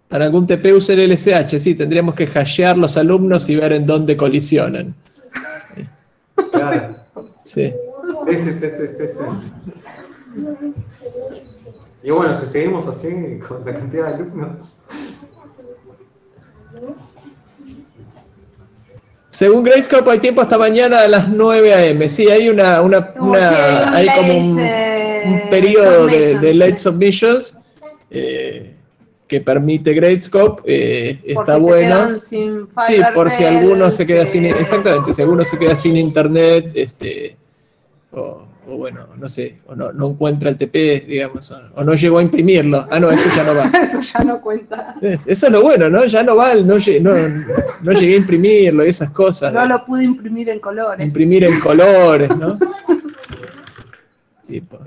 D: Para algún TP usen el LSH, sí, tendríamos que hashear los alumnos y ver en dónde colisionan.
A: Claro.
D: Sí.
A: Sí. Y bueno, si seguimos así con la cantidad de alumnos.
D: Según Gradescope hay tiempo hasta mañana a las 9 a.m. Sí, hay hay como un periodo de late submissions que permite Gradescope, está bueno. Sí, por si alguno se queda sin, exactamente, si alguno se queda sin internet, o bueno, no sé, o no encuentra el TP, digamos, o no llegó a imprimirlo. Ah, no, eso ya no va.
E: Eso ya no cuenta.
D: Eso es lo bueno, ¿no? Ya no va, no llegué a imprimirlo y esas cosas.
E: No lo pude imprimir en colores.
D: Imprimir en colores, ¿no? Tipo,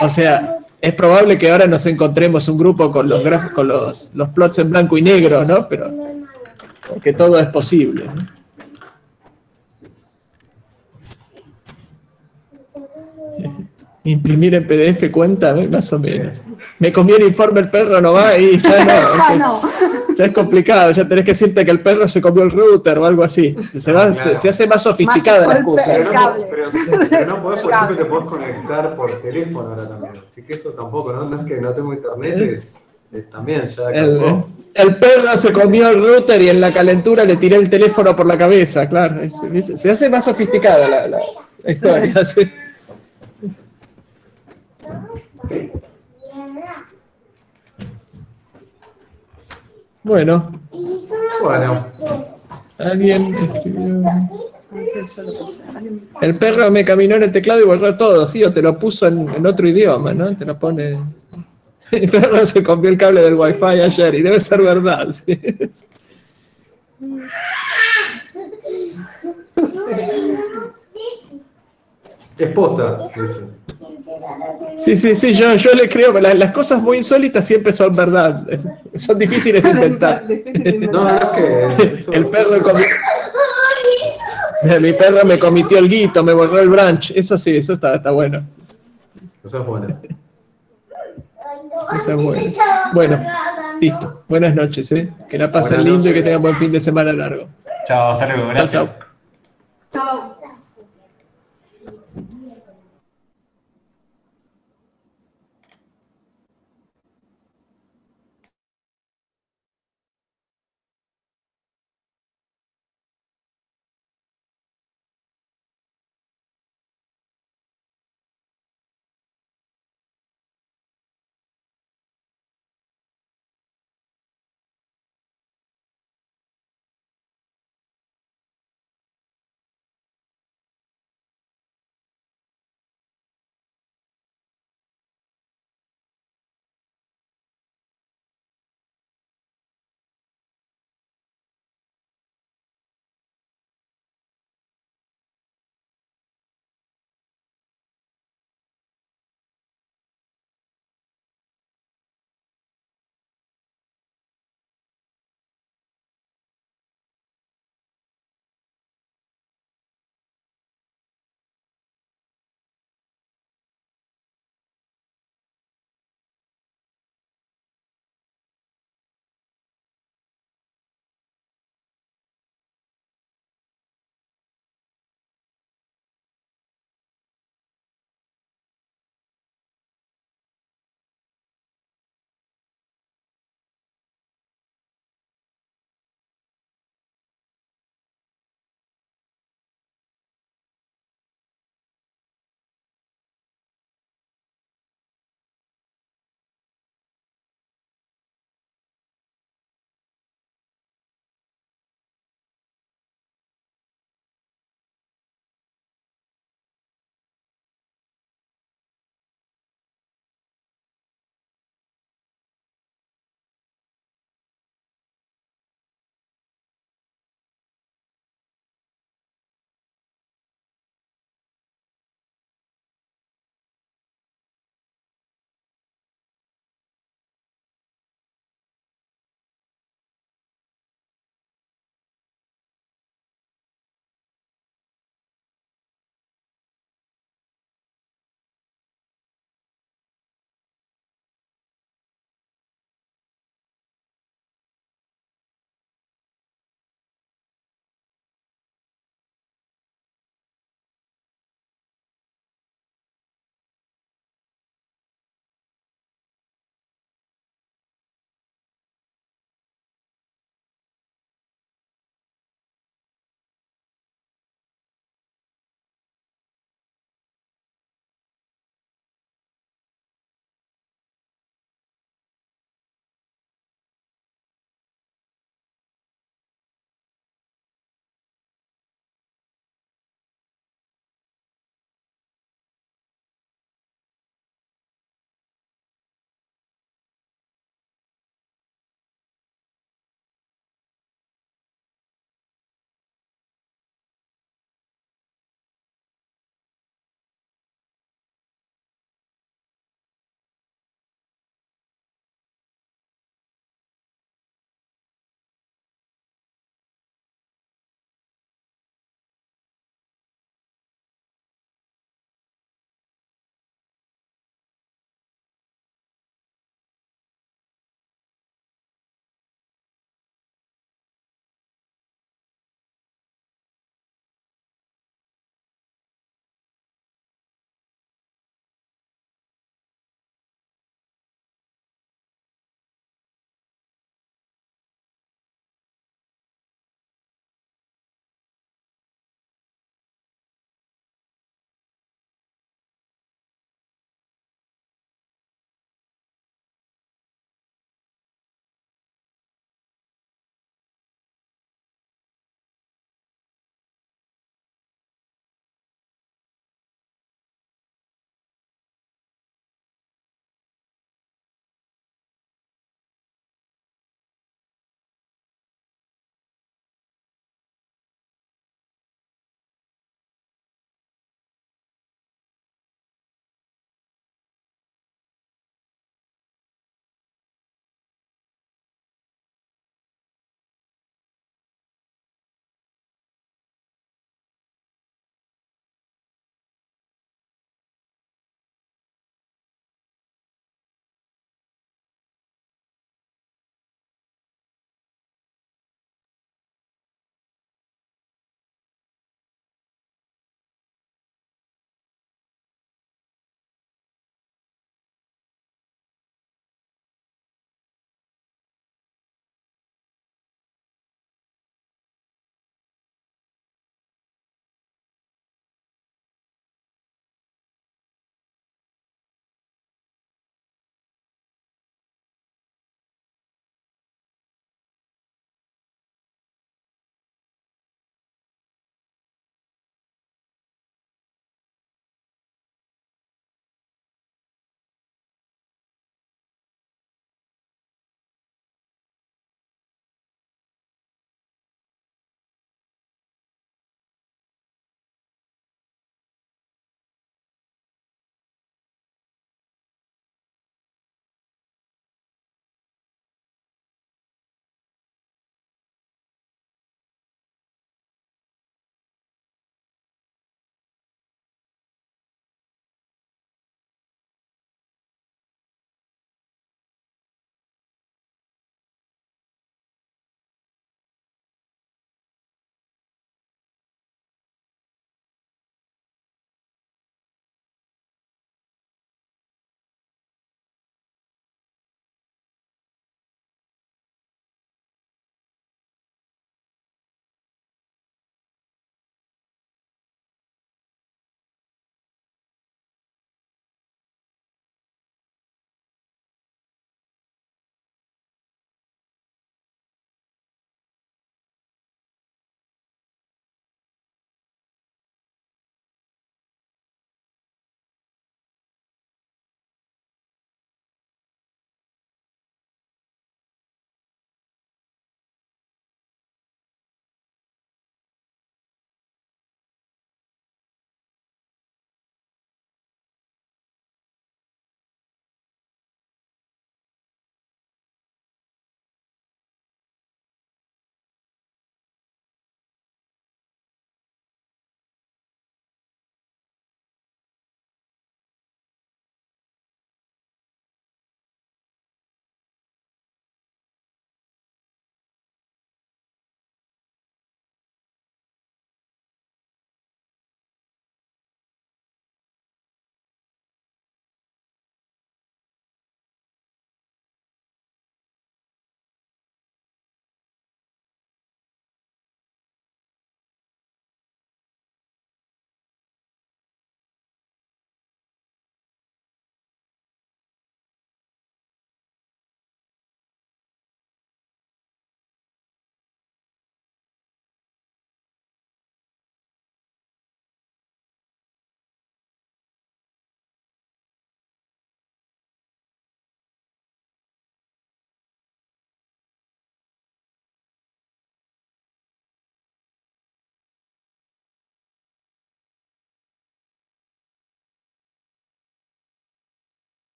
D: o sea, es probable que ahora nos encontremos un grupo con los plots en blanco y negro, ¿no? Pero porque todo es posible, ¿no? Imprimir en PDF cuenta, más o menos. Me comí el informe, el perro no va y ya no. Ya es complicado, ya tenés que decirte que el perro se comió el router o algo así. Se hace más sofisticada la cosa.
A: Pero no podés, por ejemplo, te podés conectar por teléfono ahora también. Así que eso tampoco, no es que no tengo internet, es también ya.
D: El perro se comió el router y en la calentura le tiré el teléfono por la cabeza, claro. Se hace más sofisticada la historia, sí. Bueno. Alguien escribió. El perro me caminó en el teclado y borró todo, sí, o te lo puso en otro idioma, ¿no? Te lo pone. El perro se comió el cable del Wi-Fi ayer y debe ser verdad, sí.
A: Es posta, dice.
D: Sí, yo le creo, pero las cosas muy insólitas siempre son verdad. Son difíciles de inventar.
A: No, es que...
D: El perro mi perro me comitió el guito, me borró el branch. Eso sí, eso está bueno.
A: Eso es bueno.
D: Eso es bueno. Bueno, listo. Buenas noches, ¿eh? Que la pasen lindo y que tengan buen fin de semana largo.
A: Chao, hasta luego, gracias.
D: Chao.
E: Chao.